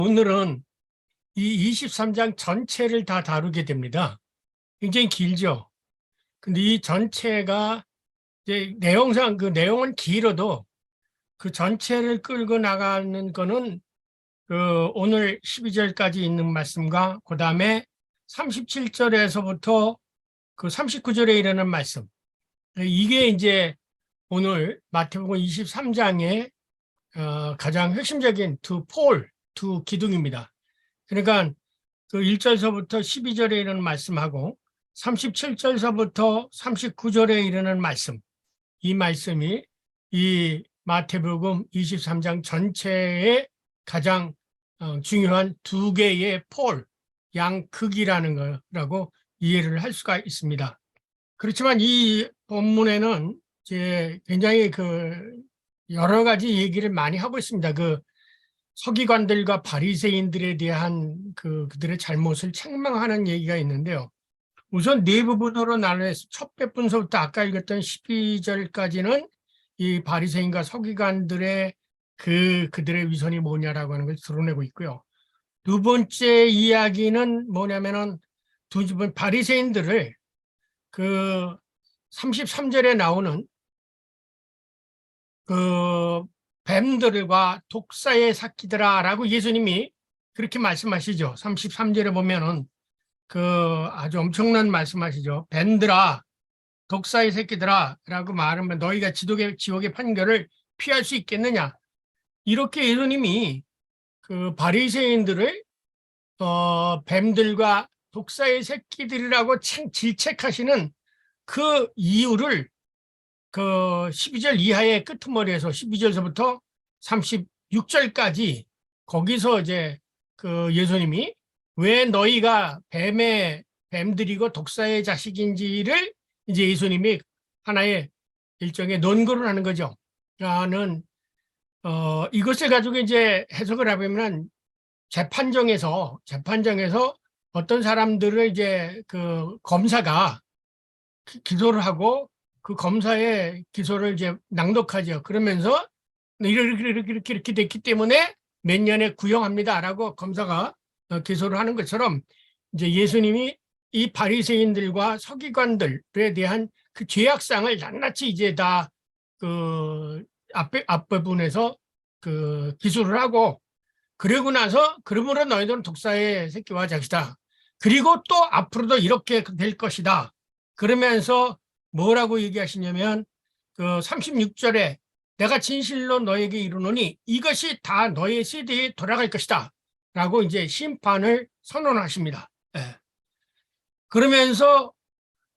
오늘은 이 23장 전체를 다 다루게 됩니다. 굉장히 길죠. 근데 이 전체가 이제 내용상 그 내용은 길어도 그 전체를 끌고 나가는 거는 그 오늘 12절까지 있는 말씀과 그 다음에 37절에서부터 그 39절에 이르는 말씀. 이게 이제 오늘 마태복음 23장의 가장 핵심적인 두 기둥입니다. 그러니까 그 1절서부터 12절에 이르는 말씀하고 37절서부터 39절에 이르는 말씀, 이 말씀이 이 마태복음 23장 전체의 가장 중요한 두 개의 양극이라는 거라고 이해를 할 수가 있습니다. 그렇지만 이 본문에는 이제 굉장히 그 여러 가지 얘기를 많이 하고 있습니다. 그 서기관들과 바리새인들에 대한 그들의 잘못을 책망하는 얘기가 있는데요. 우선 네 부분으로 나눠서 첫 부분서부터 아까 읽었던 12절까지는 이 바리새인과 서기관들의 그들의 위선이 뭐냐라고 하는 걸 드러내고 있고요. 두 번째 이야기는 뭐냐면은 바리새인들을 그 33절에 나오는 그 뱀들과 독사의 새끼들아라고 예수님이 그렇게 말씀하시죠. 33절에 보면은 그 아주 엄청난 말씀하시죠. 뱀들아, 독사의 새끼들아라고 말하면 너희가 지옥의 판결을 피할 수 있겠느냐? 이렇게 예수님이 그 바리새인들을 뱀들과 독사의 새끼들이라고 질책하시는 그 이유를 그 12절 이하의 끄트머리에서 12절서부터 36절까지 거기서 이제 그 예수님이 왜 너희가 뱀들이고 독사의 자식인지를 이제 예수님이 하나의 일종의 논거를 하는 거죠. 라는 이것을 가지고 이제 해석을 해보면 재판정에서 어떤 사람들을 이제 그 검사가 기소를 하고 그 검사의 기소를 이제 낭독하죠. 그러면서 이렇게 됐기 때문에 몇 년에 구형합니다라고 검사가 기소를 하는 것처럼 이제 예수님이 이 바리새인들과 서기관들에 대한 그 죄악상을 낱낱이 이제 다 그 앞부분에서 그 기소를 하고 그러고 나서 그러므로 너희들은 독사의 새끼와 자식이다. 그리고 또 앞으로도 이렇게 될 것이다. 그러면서 뭐라고 얘기하시냐면 그 36절에 내가 진실로 너에게 이르노니 이것이 다 너의 세대에 돌아갈 것이다. 라고 이제 심판을 선언하십니다. 예. 그러면서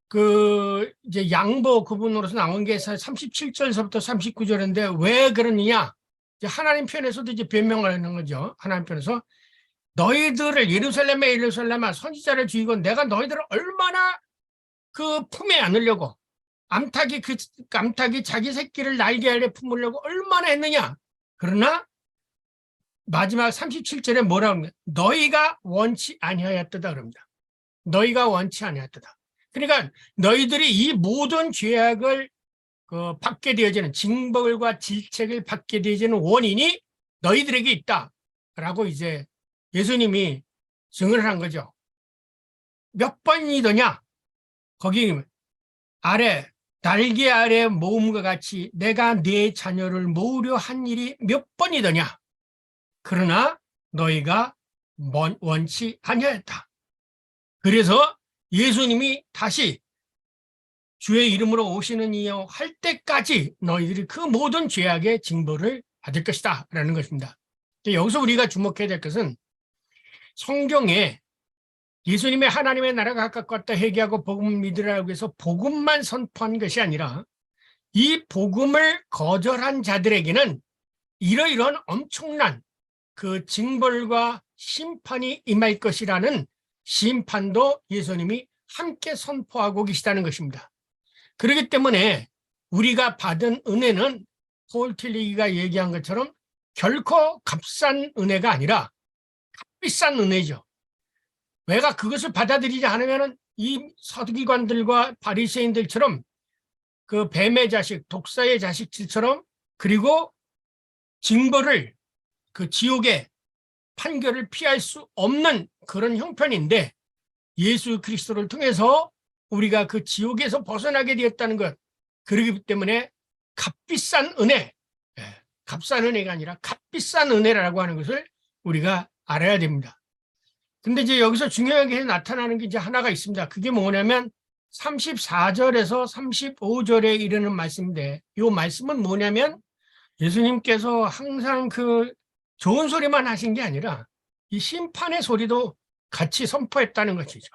그 이제 양보 구분으로서 나온 게 37절서부터 39절인데 왜 그러느냐? 이제 하나님 편에서도 이제 변명을 하는 거죠. 하나님 편에서 너희들을 예루살렘아 선지자를 죽이고 내가 너희들을 얼마나 그 품에 안으려고 암탉이 자기 새끼를 날개 아래 품으려고 얼마나 했느냐. 그러나 마지막 37절에 뭐라고 합니까? 너희가 원치 아니하였다 그럽니다. 너희가 원치 아니하였다. 그러니까 너희들이 이 모든 죄악을 받게 되어지는 징벌과 질책을 받게 되어지는 원인이 너희들에게 있다라고 이제 예수님이 증언을 한 거죠. 몇 번이더냐? 거기 날개 아래 모음과 같이 내가 네 자녀를 모으려 한 일이 몇 번이더냐? 그러나 너희가 원치 아니하였다. 그래서 예수님이 다시 주의 이름으로 오시는 이여 할 때까지 너희들이 그 모든 죄악의 징벌을 받을 것이다 라는 것입니다. 여기서 우리가 주목해야 될 것은 성경에 예수님의 하나님의 나라가 가깝고 왔다 회개하고 복음을 믿으라고 해서 복음만 선포한 것이 아니라 이 복음을 거절한 자들에게는 이러이러한 엄청난 그 징벌과 심판이 임할 것이라는 심판도 예수님이 함께 선포하고 계시다는 것입니다. 그렇기 때문에 우리가 받은 은혜는 폴 틸리기가 얘기한 것처럼 결코 값싼 은혜가 아니라 값비싼 은혜죠. 왜가 그것을 받아들이지 않으면 이 서기관들과 바리새인들처럼 그 뱀의 자식, 독사의 자식들처럼 그리고 징벌을 그 지옥에 판결을 피할 수 없는 그런 형편인데 예수 그리스도를 통해서 우리가 그 지옥에서 벗어나게 되었다는 것, 그렇기 때문에 값비싼 은혜, 값싼 은혜가 아니라 값비싼 은혜라고 하는 것을 우리가 알아야 됩니다. 근데 이제 여기서 중요하게 나타나는 게 이제 하나가 있습니다. 그게 뭐냐면 34절에서 35절에 이르는 말씀인데, 이 말씀은 뭐냐면 예수님께서 항상 그 좋은 소리만 하신 게 아니라 이 심판의 소리도 같이 선포했다는 것이죠.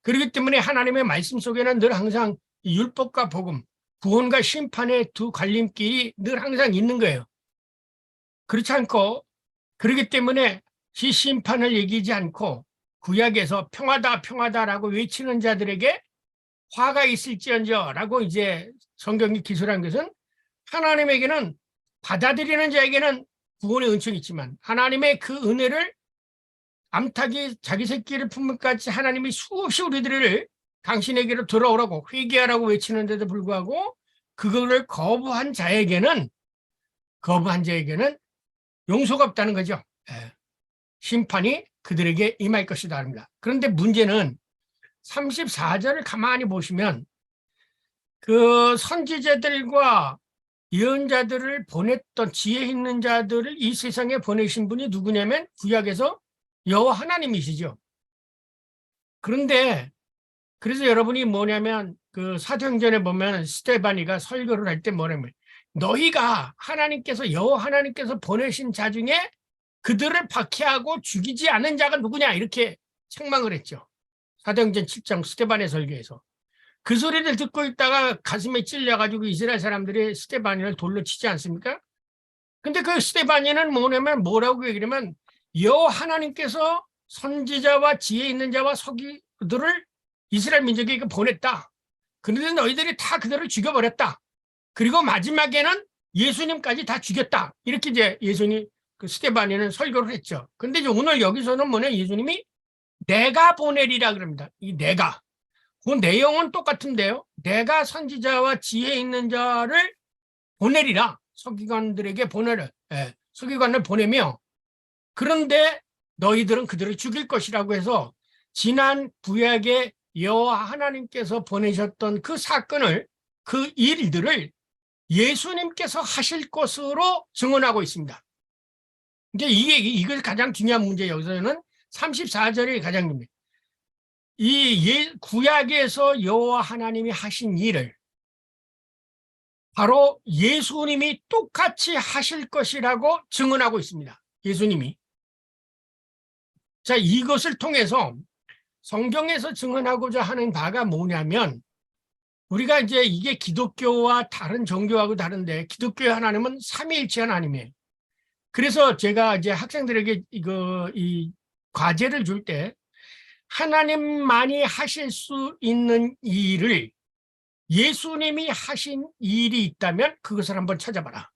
그렇기 때문에 하나님의 말씀 속에는 늘 항상 율법과 복음, 구원과 심판의 두 갈림길이 늘 항상 있는 거예요. 그렇지 않고, 그렇기 때문에 이 심판을 얘기하지 않고 구약에서 평화다 평화다라고 외치는 자들에게 화가 있을지언정 라고 이제 성경이 기술한 것은 하나님에게는, 받아들이는 자에게는 구원의 은총이 있지만 하나님의 그 은혜를 암탉이 자기 새끼를 품을 것 같이 하나님이 수없이 우리들을 당신에게로 돌아오라고 회개하라고 외치는데도 불구하고 그거를 거부한 자에게는 용서가 없다는 거죠. 심판이 그들에게 임할 것이다 합니다. 그런데 문제는 34절을 가만히 보시면 그 선지자들과 예언자들을 보냈던 지혜 있는 자들을 이 세상에 보내신 분이 누구냐면 구약에서 여호와 하나님이시죠. 그런데 그래서 여러분이 뭐냐면 그 사도행전에 보면 스데반이가 설교를 할 때 뭐냐면 너희가 하나님께서 여호와 하나님께서 보내신 자 중에 그들을 박해하고 죽이지 않은 자가 누구냐 이렇게 책망을 했죠. 사도행전 7장 스데반의 설교에서. 그 소리를 듣고 있다가 가슴에 찔려가지고 이스라엘 사람들이 스데반이를 돌로 치지 않습니까? 근데 그 스데반이는 뭐라고 얘기하면 여호와 하나님께서 선지자와 지혜 있는 자와 서기들을 이스라엘 민족에게 보냈다. 그런데 너희들이 다 그들을 죽여버렸다. 그리고 마지막에는 예수님까지 다 죽였다. 이렇게 이제 예수님 그 스데반이는 설교를 했죠. 근데 이제 오늘 여기서는 예수님이 내가 보내리라 그럽니다. 이 내가. 그 내용은 똑같은데요. 내가 선지자와 지혜 있는 자를 보내리라. 서기관들에게 서기관을 보내며 그런데 너희들은 그들을 죽일 것이라고 해서 지난 구약의 여호와 하나님께서 보내셨던 그 사건을, 그 일들을 예수님께서 하실 것으로 증언하고 있습니다. 이제 이것이 가장 중요한 문제. 여기서는 34절이 가장 중요합니다. 이 구약에서 여호와 하나님이 하신 일을 바로 예수님이 똑같이 하실 것이라고 증언하고 있습니다. 예수님이. 자, 이것을 통해서 성경에서 증언하고자 하는 바가 뭐냐면 우리가 이제 이게 기독교와 다른 종교하고 다른데 기독교의 하나님은 삼위일체 하나님이에요. 그래서 제가 이제 학생들에게 이 과제를 줄 때 하나님만이 하실 수 있는 일을 예수님이 하신 일이 있다면 그것을 한번 찾아봐라.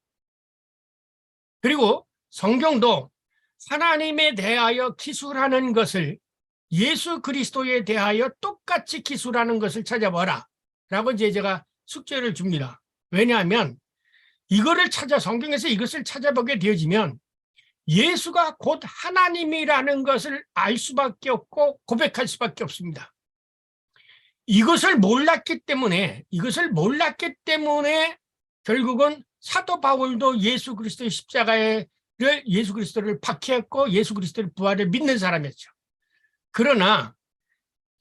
그리고 성경도 하나님에 대하여 기술하는 것을 예수 그리스도에 대하여 똑같이 기술하는 것을 찾아봐라 라고 이제 제가 숙제를 줍니다. 왜냐하면 성경에서 이것을 찾아보게 되어지면 예수가 곧 하나님이라는 것을 알 수밖에 없고 고백할 수밖에 없습니다. 이것을 몰랐기 때문에 결국은 사도 바울도 예수 그리스도의 십자가를 예수 그리스도를 박해했고 예수 그리스도의 부활을 믿는 사람이었죠. 그러나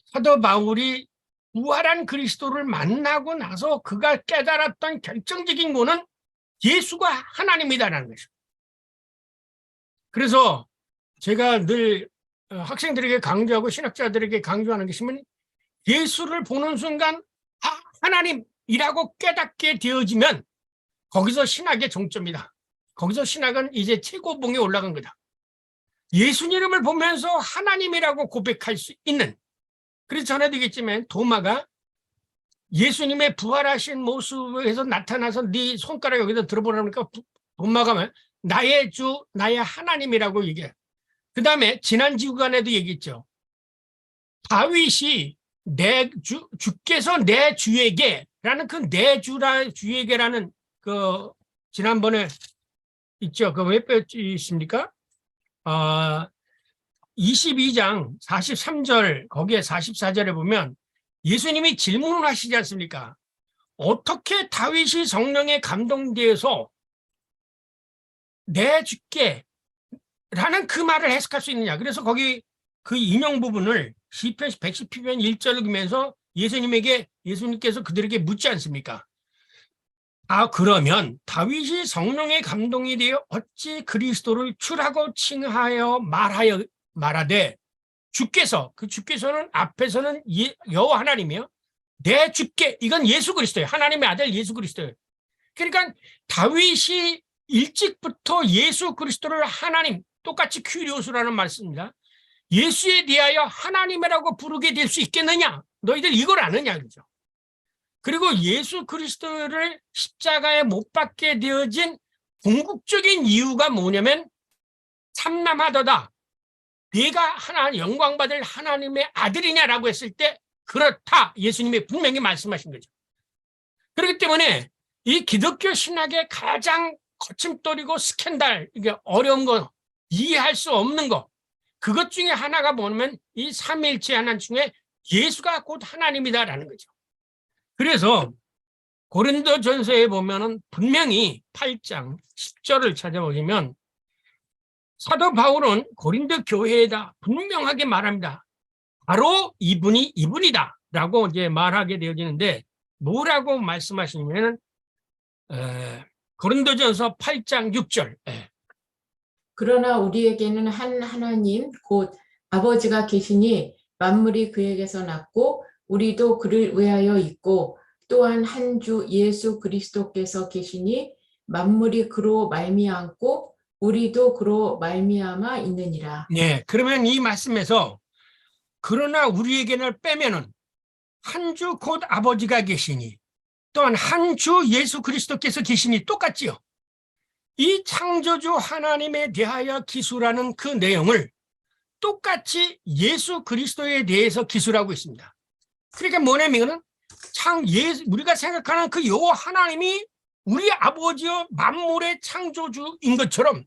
사도 바울이 부활한 그리스도를 만나고 나서 그가 깨달았던 결정적인 거는 예수가 하나님이다라는 것이죠. 그래서 제가 늘 학생들에게 강조하고 신학자들에게 강조하는 것이면 예수를 보는 순간 하나님이라고 깨닫게 되어지면 거기서 신학의 종점이다. 거기서 신학은 이제 최고봉에 올라간 거다. 예수님을 보면서 하나님이라고 고백할 수 있는. 그래서 전에도 얘기했지만 도마가 예수님의 부활하신 모습에서 나타나서 네 손가락 여기다 들어보라니까 도마가 나의 주, 나의 하나님이라고 얘기해. 그 다음에 지난 지구간에도 얘기했죠. 다윗이 주께서 내 주에게라는 그 내 주에게라는 그 지난번에 있죠. 그 왜 빼주십니까? 22장 43절 거기에 44절에 보면 예수님이 질문을 하시지 않습니까? 어떻게 다윗이 성령에 감동되어서 내 주께 라는 그 말을 해석할 수 있느냐. 그래서 거기 그 인용 부분을 시편 110편 1절을 보면서 예수님께서 그들에게 묻지 않습니까? 그러면 다윗이 성령의 감동이 되어 어찌 그리스도를 주라고 칭하여 말하되 주께서는 앞에서는 여호와 하나님이요. 내 주께, 이건 예수 그리스도예요. 하나님의 아들 예수 그리스도예요. 그러니까 다윗이 일찍부터 예수 그리스도를 하나님, 똑같이 큐리오스라는 말씀입니다. 예수에 대하여 하나님이라고 부르게 될 수 있겠느냐? 너희들 이걸 아느냐? 그죠? 그리고 예수 그리스도를 십자가에 못 박게 되어진 궁극적인 이유가 뭐냐면 참남하도다. 네가 영광받을 하나님의 아들이냐라고 했을 때 그렇다. 예수님이 분명히 말씀하신 거죠. 그렇기 때문에 이 기독교 신학의 가장 거침돌이고 스캔들, 이게 어려운 거, 이해할 수 없는 거, 그것 중에 하나가 뭐냐면 이 삼위일체 하나님 중에 예수가 곧 하나님이다라는 거죠. 그래서 고린도전서에 보면은 분명히 8장 10절을 찾아보시면 사도 바울은 고린도 교회에다 분명하게 말합니다. 바로 이분이다 라고 이제 말하게 되어지는데 뭐라고 말씀하시냐면 고린도전서 8장 6절. 그러나 우리에게는 한 하나님 곧 아버지가 계시니 만물이 그에게서 났고 우리도 그를 위하여 있고 또한 한 주 예수 그리스도께서 계시니 만물이 그로 말미암고 우리도 그로 말미암아 있느니라. 네, 그러면 이 말씀에서 그러나 우리에게는 빼면은 한 주 곧 아버지가 계시니 또한 한 주 예수 그리스도께서 계시니 똑같지요. 이 창조주 하나님에 대하여 기술하는 그 내용을 똑같이 예수 그리스도에 대해서 기술하고 있습니다. 그러니까 뭐냐면은 우리가 생각하는 그 여호와 하나님이 우리 아버지여 만물의 창조주인 것처럼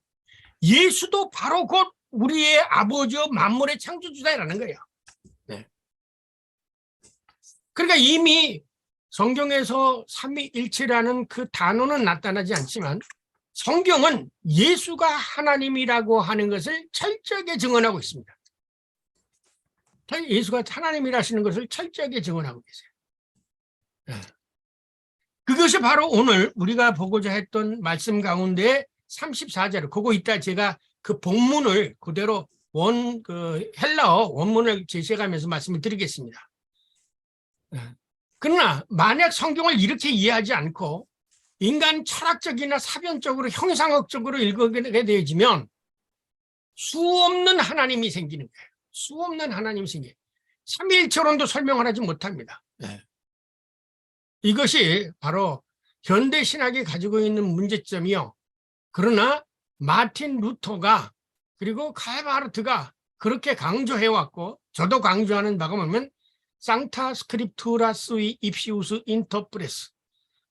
예수도 바로 곧 우리의 아버지여 만물의 창조주다라는 거예요. 네. 그러니까 이미 성경에서 삼위일체라는 그 단어는 나타나지 않지만 성경은 예수가 하나님이라고 하는 것을 철저하게 증언하고 있습니다. 예수가 하나님이라시는 것을 철저하게 증언하고 계세요. 그것이 바로 오늘 우리가 보고자 했던 말씀 가운데 34절, 그거 이따 제가 그 본문을 그대로 헬라어 원문을 제시해가면서 말씀을 드리겠습니다. 그러나 만약 성경을 이렇게 이해하지 않고 인간 철학적이나 사변적으로 형상학적으로 읽게 되어지면 수없는 하나님이 생기는 거예요. 수없는 하나님이 생겨요. 삼위일체론도 설명을 하지 못합니다. 이것이 바로 현대 신학이 가지고 있는 문제점이요. 그러나 마틴 루터가 그리고 칼바르트가 그렇게 강조해왔고 저도 강조하는 바가 뭐냐면 상타 스크립투라 수이 입시우스 인터프레스,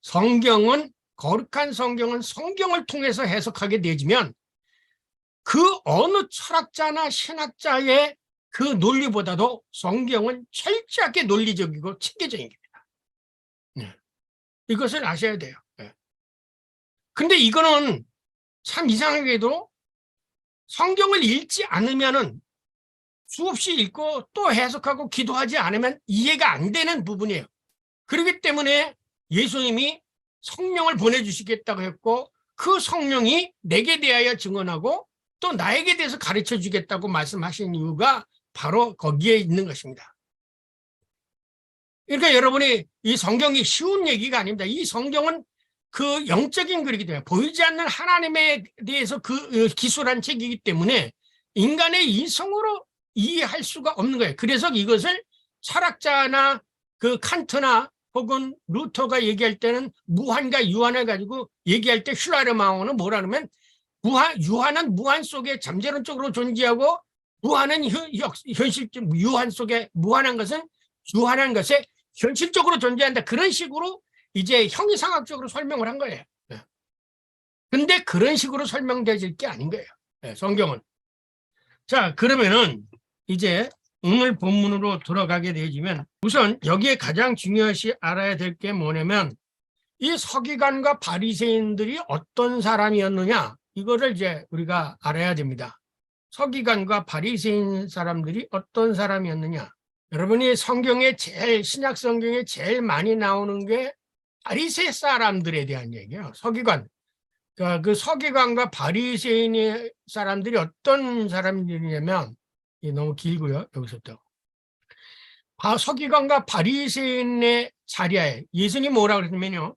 성경은 거룩한 성경은 성경을 통해서 해석하게 되어지면 그 어느 철학자나 신학자의 그 논리보다도 성경은 철저하게 논리적이고 체계적인 겁니다. 이것을 아셔야 돼요. 근데 이거는 참 이상하게도 성경을 읽지 않으면은 수없이 읽고 또 해석하고 기도하지 않으면 이해가 안 되는 부분이에요. 그렇기 때문에 예수님이 성령을 보내주시겠다고 했고 그 성령이 내게 대하여 증언하고 또 나에게 대해서 가르쳐 주겠다고 말씀하신 이유가 바로 거기에 있는 것입니다. 그러니까 여러분이 이 성경이 쉬운 얘기가 아닙니다. 이 성경은 그 영적인 글이기 때문에 보이지 않는 하나님에 대해서 그 기술한 책이기 때문에 인간의 이성으로 이해할 수가 없는 거예요. 그래서 이것을 철학자나 그 칸트나 혹은 루터가 얘기할 때는 무한과 유한을 가지고 얘기할 때 슐라르마오는 뭐라 그러면 유한은 무한 속에 잠재론적으로 존재하고 무한은 현실적 유한 속에 무한한 것은 유한한 것에 현실적으로 존재한다. 그런 식으로 이제 형이상학적으로 설명을 한 거예요. 근데 그런 식으로 설명되질 게 아닌 거예요. 성경은. 자, 그러면은 이제 오늘 본문으로 돌아가게 되지만 우선 여기에 가장 중요시 알아야 될 게 뭐냐면 이 서기관과 바리새인들이 어떤 사람이었느냐 이거를 이제 우리가 알아야 됩니다. 서기관과 바리새인 사람들이 어떤 사람이었느냐. 여러분이 신약 성경에 제일 많이 나오는 게 바리새 사람들에 대한 얘기예요. 서기관. 그러니까 그 서기관과 바리새인의 사람들이 어떤 사람들이냐면 이게 너무 길고요. 여기서부터. 서기관과 바리새인의 자리에 예수님이 뭐라고 그랬냐면요.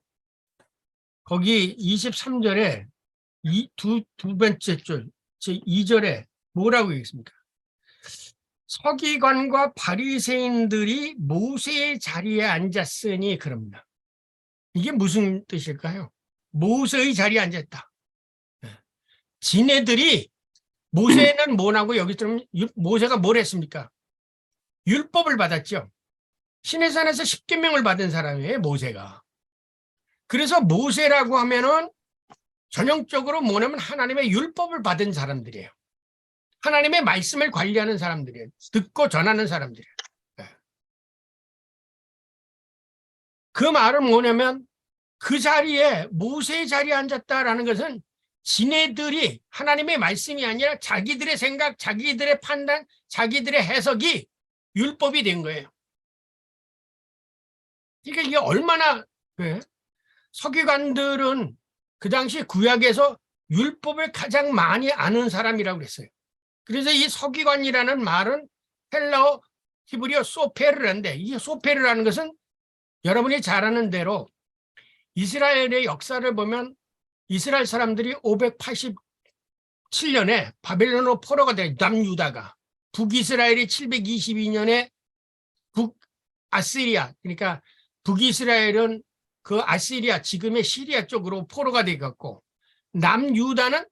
거기 23절에 두 번째 줄, 제 2절에 뭐라고 얘기했습니까? 서기관과 바리새인들이 모세의 자리에 앉았으니 그럽니다. 이게 무슨 뜻일까요? 모세의 자리에 앉았다. 지네들이 모세는 뭐라고 여기 들으면 모세가 뭘 했습니까? 율법을 받았죠. 시내산에서 10계명을 받은 사람이에요, 모세가. 그래서 모세라고 하면은 전형적으로 뭐냐면 하나님의 율법을 받은 사람들이에요. 하나님의 말씀을 관리하는 사람들이에요. 듣고 전하는 사람들이에요. 그 말은 뭐냐면 그 자리에 모세의 자리에 앉았다라는 것은 지네들이 하나님의 말씀이 아니라 자기들의 생각, 자기들의 판단, 자기들의 해석이 율법이 된 거예요. 그러니까 이게 얼마나 서기관들은 그 당시 구약에서 율법을 가장 많이 아는 사람이라고 그랬어요. 그래서 이 서기관이라는 말은 헬라어 히브리어 소페르인데 이 소페르라는 것은 여러분이 잘 아는 대로 이스라엘의 역사를 보면 이스라엘 사람들이 587년에 바벨론으로 포로가 돼요. 남유다가. 북이스라엘이 722년에 북아시리아 그러니까 북이스라엘은 그 아시리아 지금의 시리아 쪽으로 포로가 되었고 남유다는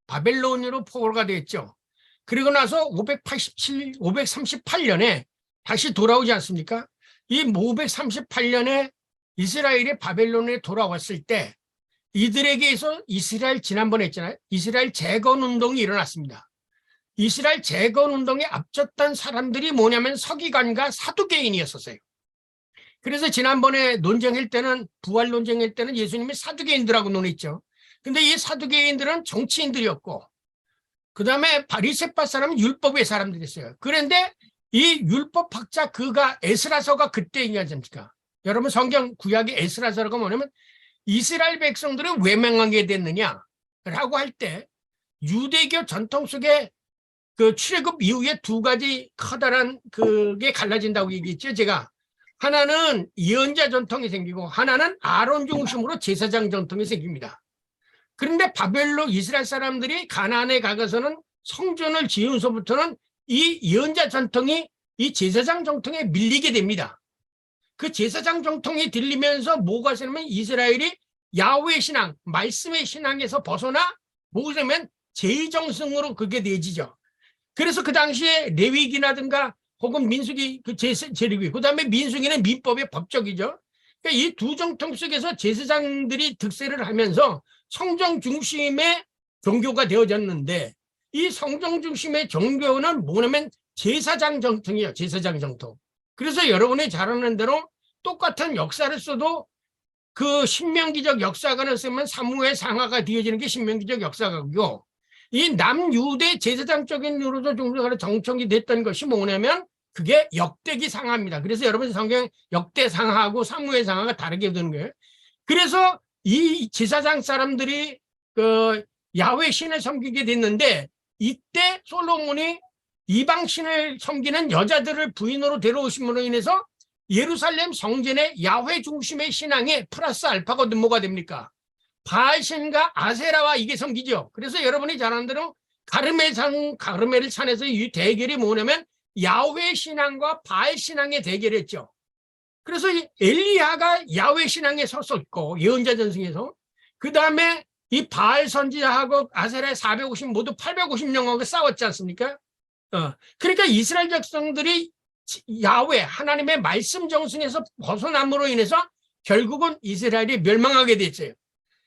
바벨론으로 포로가 됐죠. 그리고 나서 538년에 다시 돌아오지 않습니까? 이 538년에 이스라엘이 바벨론에 돌아왔을 때 이들에게서 이스라엘 지난번에 했잖아요. 이스라엘 재건 운동이 일어났습니다. 이스라엘 재건 운동에 앞섰던 사람들이 뭐냐면 서기관과 사두개인이었었어요. 그래서 지난번에 논쟁할 때는 부활 논쟁할 때는 예수님이 사두개인들하고 논했죠. 근데 이 사두개인들은 정치인들이었고 그다음에 바리새파 사람은 율법의 사람들이었어요. 그런데 이 율법학자 그가 에스라서가 그때 얘기하지 않습니까? 여러분 성경 구약의 에스라서가 뭐냐면 이스라엘 백성들을 왜 맹하게 됐느냐라고 할 때 유대교 전통 속에 그 출애굽 이후에 두 가지 커다란 그게 갈라진다고 얘기했죠. 제가 하나는 예언자 전통이 생기고 하나는 아론 중심으로 제사장 전통이 생깁니다. 그런데 바벨론 이스라엘 사람들이 가나안에 가서는 성전을 지으면서부터는 이 예언자 전통이 이 제사장 전통에 밀리게 됩니다. 그 제사장 전통이 들리면서 뭐가 되냐면 이스라엘이 야훼 신앙, 말씀의 신앙에서 벗어나 뭐냐면 제정성으로 그게 내지죠. 그래서 그 당시에 레위기라든가 혹은 민수기 그 제레위, 그다음에 민수기는 민법의 법적이죠. 그러니까 이 두 정통 속에서 제사장들이 득세를 하면서 성정 중심의 종교가 되어졌는데 이 성정 중심의 종교는 뭐냐면 제사장 정통이에요. 제사장 정통. 그래서 여러분이 잘 아는 대로 똑같은 역사를 써도 그 신명기적 역사관을 쓰면 사무엘 상하가 되어지는 게 신명기적 역사관이고 이 남유대 제사장적인 유로도 종교가 정통이 됐던 것이 뭐냐면 그게 역대기 상하입니다. 그래서 여러분 성경 역대 상하하고 사무엘 상하가 다르게 되는 거예요. 그래서 이 제사장 사람들이 그 야훼 신을 섬기게 됐는데 이때 솔로몬이 이방 신을 섬기는 여자들을 부인으로 데려오심으로 인해서 예루살렘 성전의 야훼 중심의 신앙에 플러스 알파가 뭐가 됩니까? 바알신과 아세라와 이게 섬기죠. 그래서 여러분이 잘 아는 대로 가르멜 산에서 이 대결이 뭐냐면 야훼 신앙과 바알 신앙의 대결했죠. 그래서 엘리야가 야훼 신앙에 섰었고 예언자 전승에서 그 다음에 이 바알 선지자하고 아세라의 450 모두 850명하고 싸웠지 않습니까? 그러니까 이스라엘 백성들이 야훼 하나님의 말씀 정승에서 벗어남으로 인해서 결국은 이스라엘이 멸망하게 됐어요.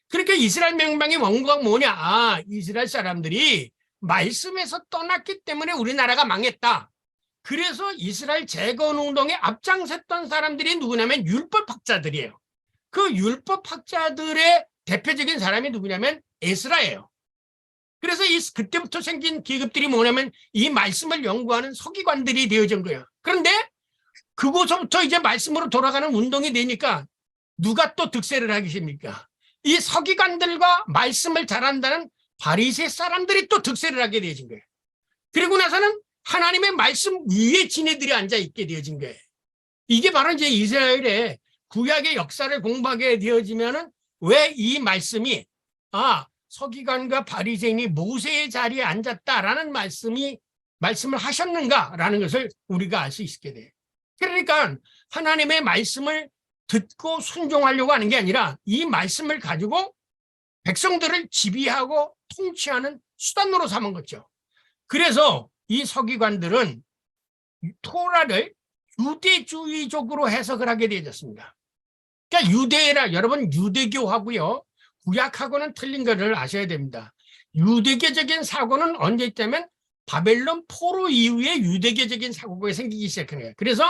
그러니까 이스라엘 멸망의 원고가 뭐냐? 이스라엘 사람들이 말씀에서 떠났기 때문에 우리나라가 망했다. 그래서 이스라엘 재건 운동에 앞장섰던 사람들이 누구냐면 율법학자들이에요. 그 율법학자들의 대표적인 사람이 누구냐면 에스라예요. 그래서 그때부터 생긴 계급들이 뭐냐면 이 말씀을 연구하는 서기관들이 되어진 거예요. 그런데 그곳서부터 이제 말씀으로 돌아가는 운동이 되니까 누가 또 득세를 하기 십니까? 이 서기관들과 말씀을 잘한다는 바리새 사람들이 또 득세를 하게 되어진 거예요. 그리고 나서는 하나님의 말씀 위에 지네들이 앉아 있게 되어진 거예요. 이게 바로 이제 이스라엘의 구약의 역사를 공부하게 되어지면은 왜 이 말씀이 서기관과 바리새인이 모세의 자리에 앉았다라는 말씀을 하셨는가라는 것을 우리가 알 수 있게 돼요. 그러니까 하나님의 말씀을 듣고 순종하려고 하는 게 아니라 이 말씀을 가지고 백성들을 지배하고 통치하는 수단으로 삼은 거죠. 그래서 이 서기관들은 토라를 유대주의적으로 해석을 하게 되어졌습니다. 그러니까 여러분 유대교하고요 구약하고는 틀린 것을 아셔야 됩니다. 유대교적인 사고는 언제 있냐면 바벨론 포로 이후에 유대교적인 사고가 생기기 시작한 거예요. 그래서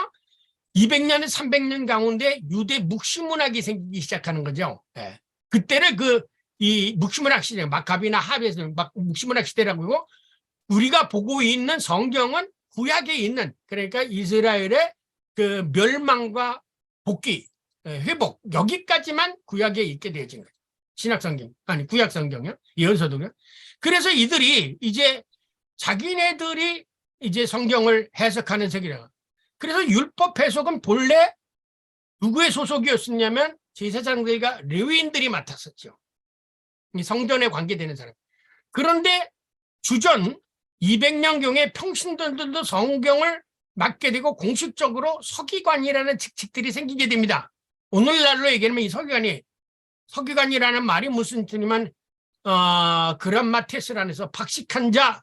200년에서 300년 가운데 유대 묵시문학이 생기기 시작하는 거죠. 예. 그때를 이 묵시문학 시대, 마카비나 하베스 묵시문학 시대라고 하고 우리가 보고 있는 성경은 구약에 있는 그러니까 이스라엘의 그 멸망과 복귀, 회복 여기까지만 구약에 있게 되어진 거죠. 신약성경 아니 구약성경이요, 예언서도요. 그래서 이들이 이제 자기네들이 이제 성경을 해석하는 세계라. 그래서 율법 해석은 본래 누구의 소속이었었냐면 제사장들과 레위인들이 맡았었죠. 성전에 관계되는 사람. 그런데 주전 200년경에 평신도들도 성경을 맡게 되고 공식적으로 서기관이라는 직책들이 생기게 됩니다. 오늘날로 얘기하면 이 서기관이라는 말이 무슨 뜻이냐면 그람마테스라는 에서 박식한 자,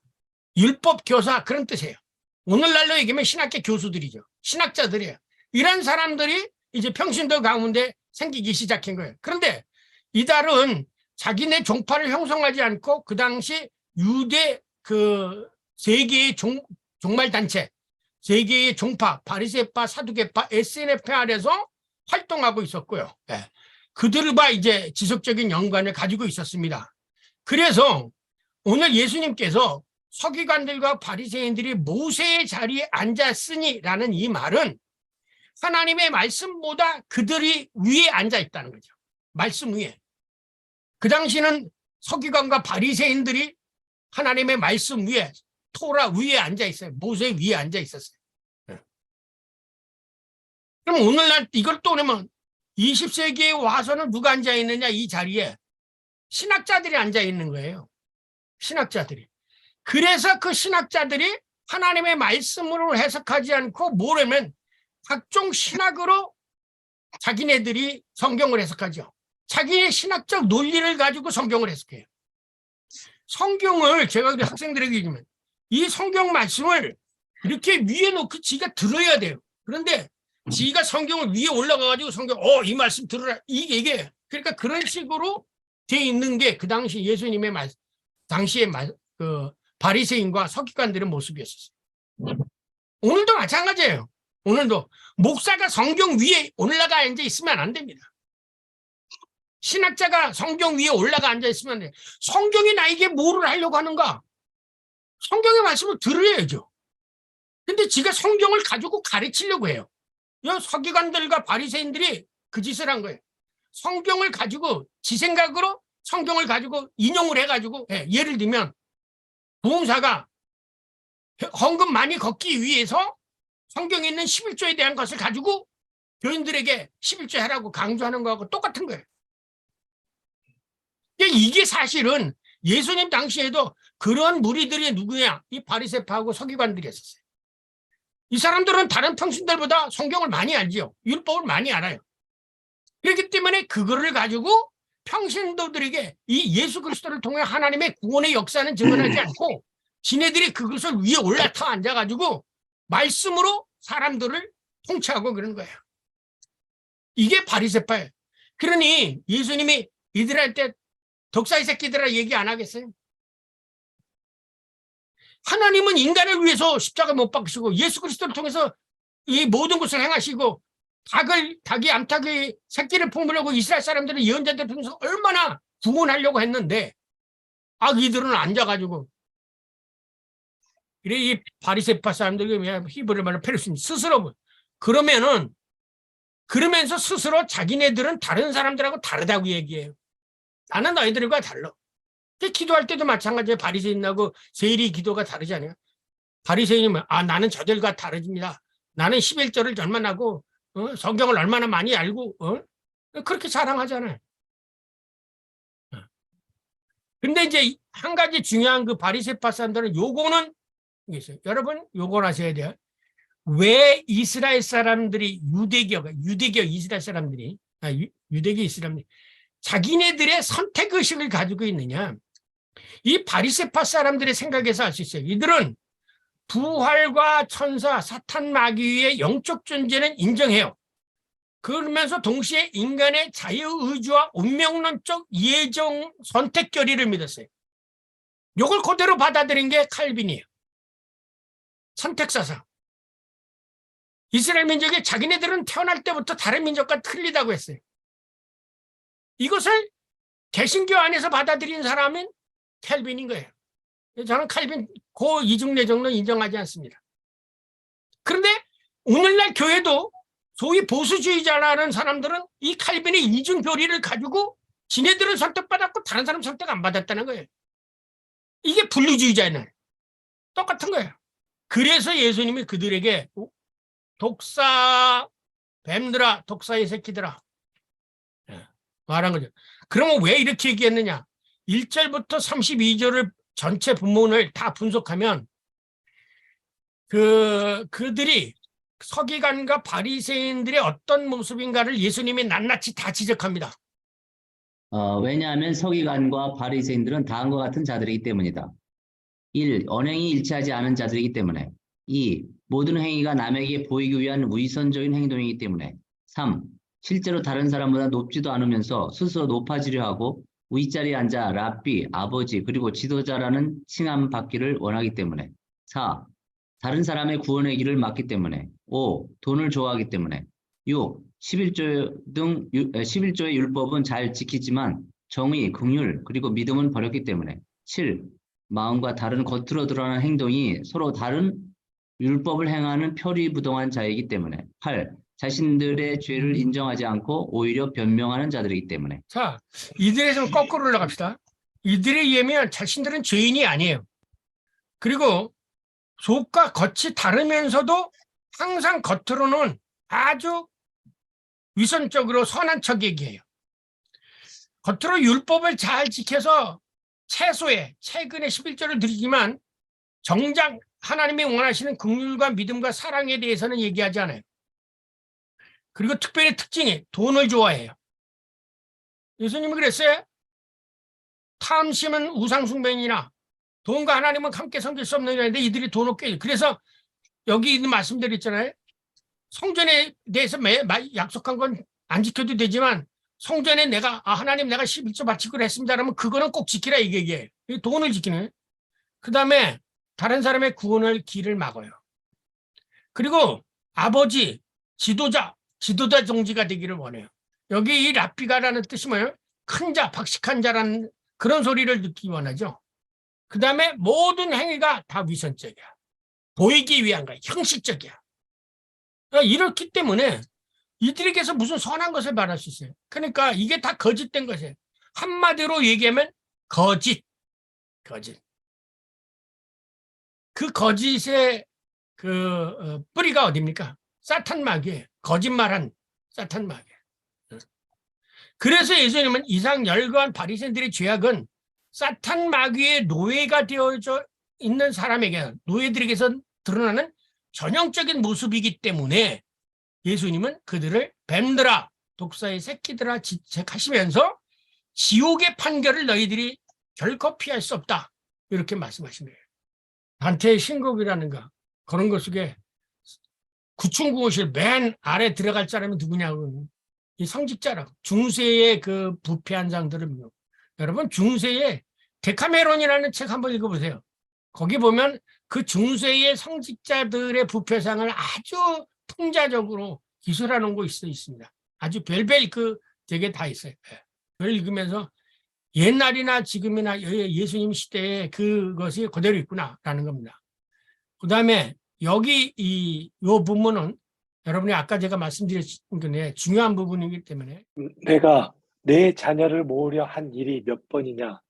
율법 교사 그런 뜻이에요. 오늘날로 얘기하면 신학계 교수들이죠. 신학자들이에요. 이런 사람들이 이제 평신도 가운데 생기기 시작한 거예요. 그런데 이달은 자기네 종파를 형성하지 않고 그 당시 유대 세 개의 종말단체, 세 개의 종파, 바리새파, 사두개파, SNF 아래서 활동하고 있었고요. 네. 그들과 이제 지속적인 연관을 가지고 있었습니다. 그래서 오늘 예수님께서 서기관들과 바리새인들이 모세의 자리에 앉았으니라는 이 말은 하나님의 말씀보다 그들이 위에 앉아 있다는 거죠. 말씀 위에. 그 당시는 서기관과 바리새인들이 하나님의 말씀 위에, 토라 위에 앉아 있어요. 모세 위에 앉아 있었어요. 그럼 오늘날 이걸 또 보면 20세기에 와서는 누가 앉아 있느냐 이 자리에 신학자들이 앉아 있는 거예요. 신학자들이. 그래서 그 신학자들이 하나님의 말씀으로 해석하지 않고 뭐라면 각종 신학으로 자기네들이 성경을 해석하죠. 자기의 신학적 논리를 가지고 성경을 해석해요. 성경을 제가 학생들에게 얘기하면 이 성경 말씀을 이렇게 위에 놓고 지가 들어야 돼요. 그런데 지가 성경을 위에 올라가가지고 이 말씀 들으라. 이게 그러니까 그런 식으로 돼 있는 게 그 당시 예수님의 당시의 바리새인과 서기관들의 모습이었어요. 오늘도 마찬가지예요. 오늘도 목사가 성경 위에 올라가 앉아 있으면 안 됩니다. 신학자가 성경 위에 올라가 앉아 있으면 안 돼요. 성경이 나에게 뭐를 하려고 하는가? 성경의 말씀을 들어야죠. 근데 지가 성경을 가지고 가르치려고 해요. 이 서기관들과 바리새인들이 그 짓을 한 거예요. 성경을 가지고 지 생각으로 성경을 가지고 인용을 해가지고 예를 들면 부흥사가 헌금 많이 걷기 위해서 성경에 있는 11조에 대한 것을 가지고 교인들에게 11조 하라고 강조하는 거하고 똑같은 거예요. 이게 사실은 예수님 당시에도 그런 무리들이 누구냐? 이 바리새파하고 서기관들이었어요. 이 사람들은 다른 평신들보다 성경을 많이 알지요. 율법을 많이 알아요. 그렇기 때문에 그거를 가지고 평신도들에게 이 예수 그리스도를 통해 하나님의 구원의 역사는 증언하지 않고 지네들이 그것을 위에 올라타 앉아가지고 말씀으로 사람들을 통치하고 그런 거예요. 이게 바리새파예요. 그러니 예수님이 이들한테 독사의 새끼들아 얘기 안 하겠어요? 하나님은 인간을 위해서 십자가 못 박으시고 예수 그리스도를 통해서 이 모든 것을 행하시고 닭이 암탉의 새끼를 품으려고 이스라엘 사람들은 예언자들을 통해서 얼마나 구원하려고 했는데 이들은 앉아가지고 그래 이 바리새파 사람들이 히브리 말로 페르신 스스로 그러면서 스스로 자기네들은 다른 사람들하고 다르다고 얘기해요. 나는 너희들과 달라. 기도할 때도 마찬가지예요. 바리새인하고 세리 기도가 다르잖아요. 바리새인은 나는 저들과 다릅니다. 나는 11절을 절만하고 성경을 얼마나 많이 알고 그렇게 자랑하잖아요. 근데 이제 한 가지 중요한 그 바리새파 사람들은 요거는 있어요. 여러분 요걸 하셔야 돼요. 왜 이스라엘 사람들이 유대교 이스라엘 사람들이 유대교 이스라엘이 자기네들의 선택의식을 가지고 있느냐. 이 바리새파 사람들의 생각에서 알 수 있어요. 이들은 부활과 천사, 사탄, 마귀의 영적 존재는 인정해요. 그러면서 동시에 인간의 자유의지와 운명론적 예정 선택 결의를 믿었어요. 이걸 그대로 받아들인 게 칼빈이에요. 선택사상. 이스라엘 민족이 자기네들은 태어날 때부터 다른 민족과 틀리다고 했어요. 이것을 개신교 안에서 받아들인 사람은 칼빈인 거예요. 저는 칼빈 고 이중내정론 인정하지 않습니다. 그런데 오늘날 교회도 소위 보수주의자라는 사람들은 이 칼빈의 이중 교리를 가지고 지네들은 선택받았고 다른 사람 선택 안 받았다는 거예요. 이게 분리주의자는 똑같은 거예요. 그래서 예수님이 그들에게 독사 뱀들아, 독사의 새끼들아 말한 거죠. 그러면 왜 이렇게 얘기했느냐? 1절부터 32절을 전체 본문을 다 분석하면 그들이 서기관과 바리새인들의 어떤 모습인가를 예수님이 낱낱이 다 지적합니다. 왜냐하면 서기관과 바리새인들은 다음과 같은 자들이기 때문이다. 1. 언행이 일치하지 않은 자들이기 때문에. 2. 모든 행위가 남에게 보이기 위한 위선적인 행동이기 때문에. 3. 실제로 다른 사람보다 높지도 않으면서 스스로 높아지려 하고 윗자리에 앉아 랍비, 아버지, 그리고 지도자라는 칭함 받기를 원하기 때문에. 4. 다른 사람의 구원의 길을 막기 때문에. 5. 돈을 좋아하기 때문에. 6. 11조의 율법은 잘 지키지만 정의, 긍휼, 그리고 믿음은 버렸기 때문에. 7. 마음과 다른 겉으로 드러나는 행동이 서로 다른 율법을 행하는 표리부동한 자이기 때문에. 8. 자신들의 죄를 인정하지 않고 오히려 변명하는 자들이기 때문에. 자, 이들에 좀 거꾸로 올라갑시다. 이들에 의하면 자신들은 죄인이 아니에요. 그리고 속과 겉이 다르면서도 항상 겉으로는 아주 위선적으로 선한 척 얘기해요. 겉으로 율법을 잘 지켜서 최근에 11절을 드리지만 정작 하나님이 원하시는 긍휼과 믿음과 사랑에 대해서는 얘기하지 않아요. 그리고 특별히 특징이 돈을 좋아해요. 예수님이 그랬어요. 탐심은 우상숭배이나 돈과 하나님은 함께 섬길 수 없느냐 했는데 이들이 돈을 꾀요. 그래서 여기 있는 말씀들 있잖아요. 성전에 대해서 약속한 건 안 지켜도 되지만 성전에 하나님 내가 11조 바치기로 했습니다. 그러면 그거는 꼭 지키라 이게 돈을 지키는. 그 다음에 다른 사람의 구원을 길을 막아요. 그리고 아버지, 지도자 정지가 되기를 원해요. 여기 이 랍비가라는 뜻이 뭐예요? 큰 자, 박식한 자라는 그런 소리를 듣기 원하죠. 그 다음에 모든 행위가 다 위선적이야. 보이기 위한 거야. 형식적이야. 이렇기 때문에 이들에게서 무슨 선한 것을 말할 수 있어요. 그러니까 이게 다 거짓된 것이에요. 한마디로 얘기하면 거짓. 그 거짓의 뿌리가 어디입니까? 사탄 마귀예요. 거짓말한 사탄 마귀. 그래서 예수님은 이상 열거한 바리새인들의 죄악은 사탄 마귀의 노예가 되어져 있는 사람에게, 노예들에게서 드러나는 전형적인 모습이기 때문에 예수님은 그들을 뱀들아, 독사의 새끼들아 지책하시면서 지옥의 판결을 너희들이 결코 피할 수 없다. 이렇게 말씀하신 거예요. 단테의 신곡이라는가 그런 것 속에 구충구호실 맨 아래 들어갈 사람이 누구냐고, 이 성직자라고. 중세의 그 부패한 장들을. 여러분 중세의 데카메론이라는 책 한번 읽어보세요. 거기 보면 그 중세의 성직자들의 부패상을 아주 풍자적으로 기술해 놓은 거 있습니다. 아주 별별 되게 다 있어요. 예. 그걸 읽으면서 옛날이나 지금이나 예수님 시대에 그것이 그대로 있구나라는 겁니다. 그 다음에 여기 요 부분은 여러분이 아까 제가 말씀드렸던 게 중요한 부분이기 때문에 내가 내 자녀를 모으려 한 일이 몇 번이냐?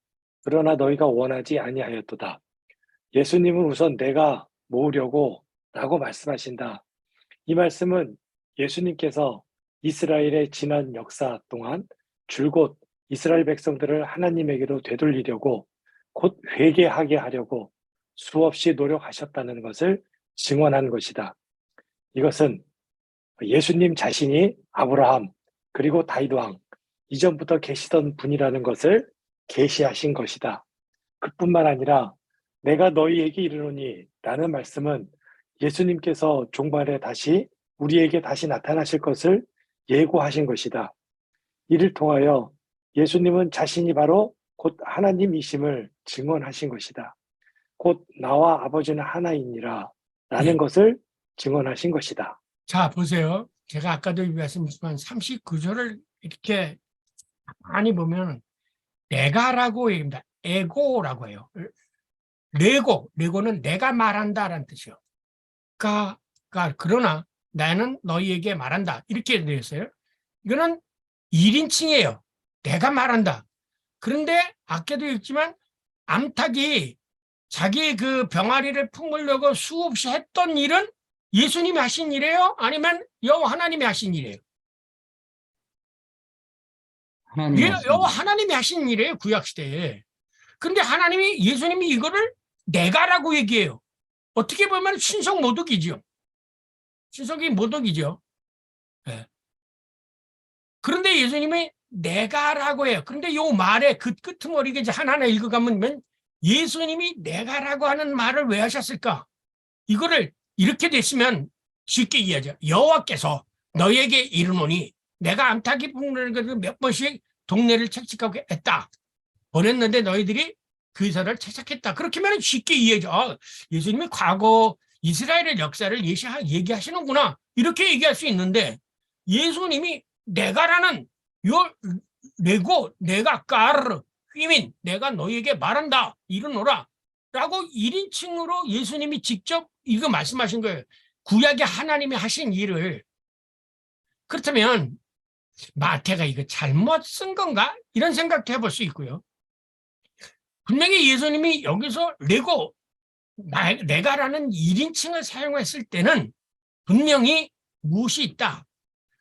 그러나 너희가 원하지 아니하였도다. 예수님은 우선 내가 모으려고 라고 말씀하신다. 이 말씀은 예수님께서 이스라엘의 지난 역사 동안 줄곧 이스라엘 백성들을 하나님에게로 되돌리려고 곧 회개하게 하려고 수없이 노력하셨다는 것을 증언한 것이다. 이것은 예수님 자신이 아브라함 그리고 다윗 왕 이전부터 계시던 분이라는 것을 계시하신 것이다. 그뿐만 아니라 내가 너희에게 이르노니 라는 말씀은 예수님께서 종말에 다시 우리에게 다시 나타나실 것을 예고하신 것이다. 이를 통하여 예수님은 자신이 바로 곧 하나님이심을 증언하신 것이다. 곧 나와 아버지는 하나이니라 라는 것을 증언하신 것이다. 자 보세요. 제가 아까도 말씀드렸지만 39절을 이렇게 많이 보면 내가라고 얘기합니다. 에고라고 해요. 레고는 내가 말한다라는 뜻이요. 그러나 나는 너희에게 말한다. 이렇게 되어 있어요. 이거는 1인칭이에요. 내가 말한다. 그런데 아까도 읽지만 암탉이 자기 그 병아리를 품으려고 수없이 했던 일은 예수님이 하신 일이에요? 아니면 여호와 하나님이 하신 일이에요? 여호와 하나님이 하신 일이에요. 구약시대에. 그런데 예수님이 이거를 내가라고 얘기해요. 어떻게 보면 신성 모독이죠. 신성이 모독이죠. 네. 그런데 예수님이 내가라고 해요. 그런데 이 말의 그 끄트머리가 이제 하나하나 읽어가면 예수님이 내가라고 하는 말을 왜 하셨을까? 이거를 이렇게 됐으면 쉽게 이해하죠. 여호와께서 너에게 이르노니 내가 암탉이 품는 것을 몇 번씩 동네를 책찍하게 했다. 보냈는데 너희들이 그 의사를 채색했다. 그렇게 하면 쉽게 이해하죠. 예수님이 과거 이스라엘의 역사를 얘기하시는구나. 이렇게 얘기할 수 있는데 예수님이 내가라는 내가 까르 휘민 내가 너희에게 말한다. 이르노라. 라고 1인칭으로 예수님이 직접 이거 말씀하신 거예요. 구약의 하나님이 하신 일을. 그렇다면 마태가 이거 잘못 쓴 건가? 이런 생각도 해볼 수 있고요. 분명히 예수님이 여기서 내가라는 1인칭을 사용했을 때는 분명히 무엇이 있다.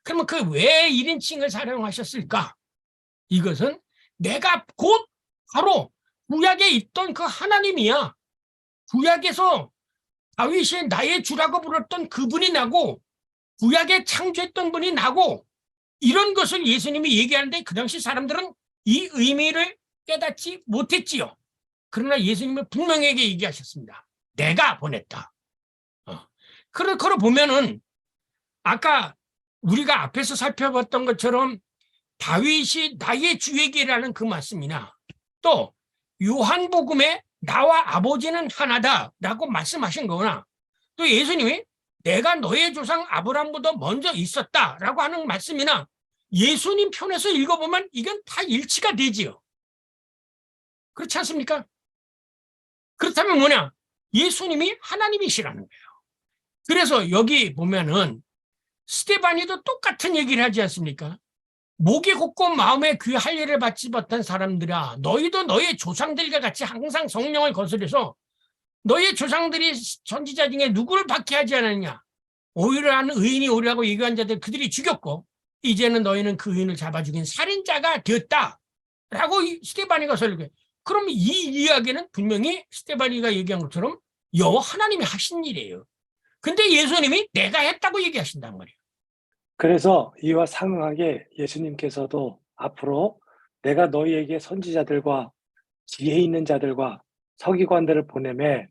그러면 그 왜 1인칭을 사용하셨을까? 이것은 내가 곧 바로 구약에 있던 그 하나님이야. 구약에서 다윗이 나의 주라고 불렀던 그분이 나고 구약에 창조했던 분이 나고 이런 것을 예수님이 얘기하는데 그 당시 사람들은 이 의미를 깨닫지 못했지요. 그러나 예수님은 분명하게 얘기하셨습니다. 내가 보냈다. 그걸 보면은 아까 우리가 앞에서 살펴봤던 것처럼 다윗이 나의 주에게라는 그 말씀이나 또 요한복음에 나와 아버지는 하나다라고 말씀하신 거나 또 예수님이 내가 너의 조상 아브라함보다 먼저 있었다라고 하는 말씀이나 예수님 편에서 읽어보면 이건 다 일치가 되지요. 그렇지 않습니까? 그렇다면 뭐냐? 예수님이 하나님이시라는 거예요. 그래서 여기 보면은 스데반이도 똑같은 얘기를 하지 않습니까? 목이 곱고 마음에 귀할 일을 받지 못한 사람들아 너희도 너의 조상들과 같이 항상 성령을 거스려서 너의 조상들이 선지자 중에 누구를 박해하지 않았냐? 오히려 의인이 오히려고 얘기한 자들 그들이 죽였고 이제는 너희는 그 의인을 잡아 죽인 살인자가 되었다. 라고 스데반이가 설교해. 그럼 이 이야기는 분명히 스데반이가 얘기한 것처럼 여호와 하나님이 하신 일이에요. 근데 예수님이 내가 했다고 얘기하신단 말이에요. 그래서 이와 상응하게 예수님께서도 앞으로 내가 너희에게 선지자들과 지혜 있는 자들과 서기관들을 보내매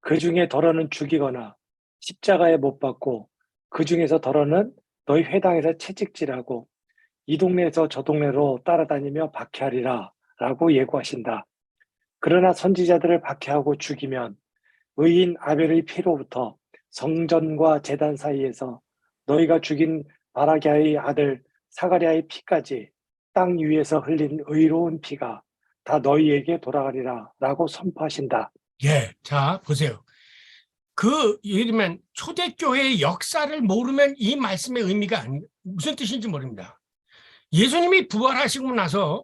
그 중에 더러는 죽이거나 십자가에 못 박고 그 중에서 더러는 너희 회당에서 채찍질하고 이 동네에서 저 동네로 따라다니며 박해하리라 라고 예고하신다. 그러나 선지자들을 박해하고 죽이면 의인 아벨의 피로부터 성전과 제단 사이에서 너희가 죽인 바라기아의 아들 사가랴의 피까지 땅 위에서 흘린 의로운 피가 다 너희에게 돌아가리라 라고 선포하신다. 예, 자 보세요. 예를 들면 초대교회의 역사를 모르면 이 말씀의 의미가 무슨 뜻인지 모릅니다. 예수님이 부활하시고 나서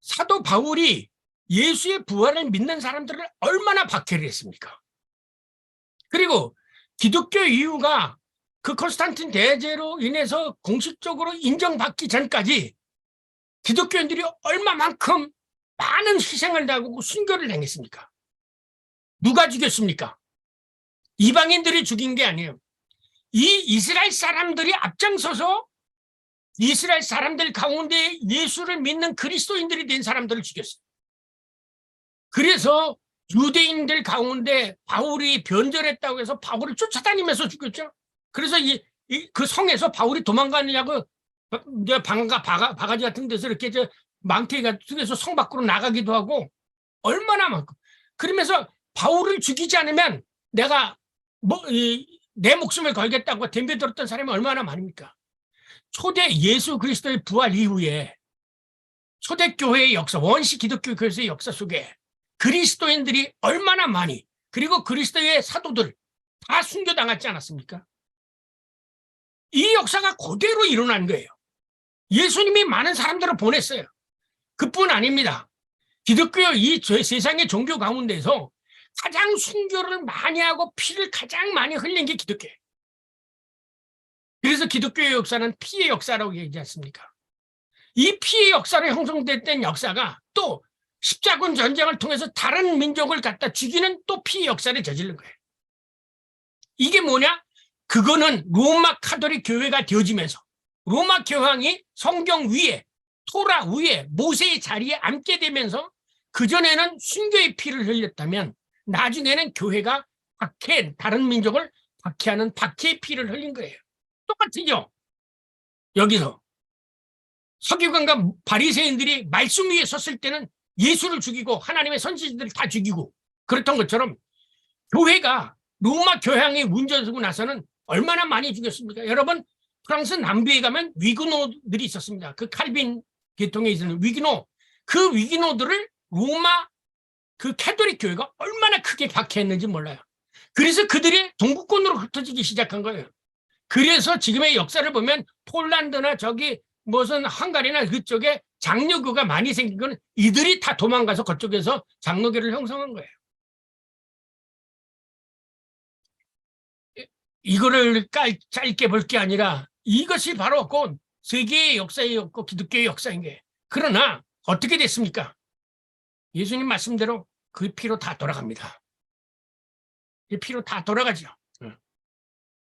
사도 바울이 예수의 부활을 믿는 사람들을 얼마나 박해를 했습니까? 그리고 기독교 이후가 그 콘스탄틴 대제로 인해서 공식적으로 인정받기 전까지 기독교인들이 얼마만큼 많은 희생을 당하고 순교를 당했습니까? 누가 죽였습니까? 이방인들이 죽인 게 아니에요. 이 이스라엘 사람들이 앞장서서 이스라엘 사람들 가운데 예수를 믿는 그리스도인들이 된 사람들을 죽였어요. 그래서 유대인들 가운데 바울이 변절했다고 해서 바울을 쫓아다니면서 죽였죠. 그래서 그 성에서 바울이 도망가느냐고 바가지 같은 데서 이렇게 망태 같은 데서 성 밖으로 나가기도 하고 얼마나 많고. 그러면서 바울을 죽이지 않으면 내가 내 목숨을 걸겠다고 덤벼들었던 사람이 얼마나 많습니까? 초대 예수 그리스도의 부활 이후에 초대교회의 역사, 원시 기독교 교회의 역사 속에 그리스도인들이 얼마나 많이, 그리고 그리스도의 사도들 다 순교당하지 않았습니까? 이 역사가 그대로 일어난 거예요. 예수님이 많은 사람들을 보냈어요. 그뿐 아닙니다. 기독교 이 세상의 종교 가운데서 가장 순교를 많이 하고 피를 가장 많이 흘린 게 기독교예요. 그래서 기독교의 역사는 피의 역사라고 얘기하지 않습니까? 이 피의 역사로 형성됐던 역사가 또 십자군 전쟁을 통해서 다른 민족을 갖다 죽이는 또 피의 역사를 저지른 거예요. 이게 뭐냐? 그거는 로마 카톨릭 교회가 되어지면서 로마 교황이 성경 위에, 토라 위에, 모세의 자리에 앉게 되면서 그전에는 순교의 피를 흘렸다면 나중에는 교회가 다른 민족을 박해하는 박해의 피를 흘린 거예요. 똑같죠? 여기서 서기관과 바리새인들이 말씀 위에 섰을 때는 예수를 죽이고 하나님의 선지자들을 다 죽이고 그랬던 것처럼 교회가 로마 교황이 문제되고 나서는 얼마나 많이 죽였습니까? 여러분, 프랑스 남부에 가면 위그노들이 있었습니다. 그 칼빈 계통에 있는 위그노, 그 위그노들을 로마 그 캐톨릭 교회가 얼마나 크게 박해했는지 몰라요. 그래서 그들이 동구권으로 흩어지기 시작한 거예요. 그래서 지금의 역사를 보면 폴란드나 무슨 헝가리나 그쪽에 장로교가 많이 생긴 건 이들이 다 도망가서 그쪽에서 장로교를 형성한 거예요. 이거를 짧게 볼 게 아니라 이것이 바로 곧 세계의 역사였고 기독교의 역사인 거예요. 그러나 어떻게 됐습니까? 예수님 말씀대로 그 피로 다 돌아갑니다. 그 피로 다 돌아가죠.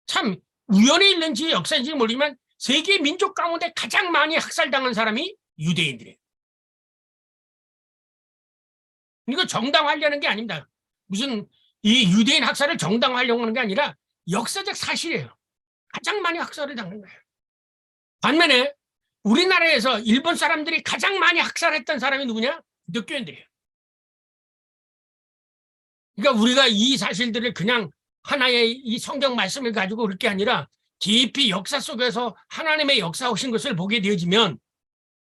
참 우연히 있는지 역사인지 모르지만 세계 민족 가운데 가장 많이 학살당한 사람이 유대인들이에요. 이거 정당화하려는 게 아닙니다. 무슨 이 유대인 학살을 정당화하려고 하는 게 아니라 역사적 사실이에요. 가장 많이 학살을 당한 거예요. 반면에 우리나라에서 일본 사람들이 가장 많이 학살했던 사람이 누구냐? 기독교인들이에요. 그러니까 우리가 이 사실들을 그냥 하나의 이 성경 말씀을 가지고 그럴 게 아니라 깊이 역사 속에서 하나님의 역사하신 것을 보게 되어지면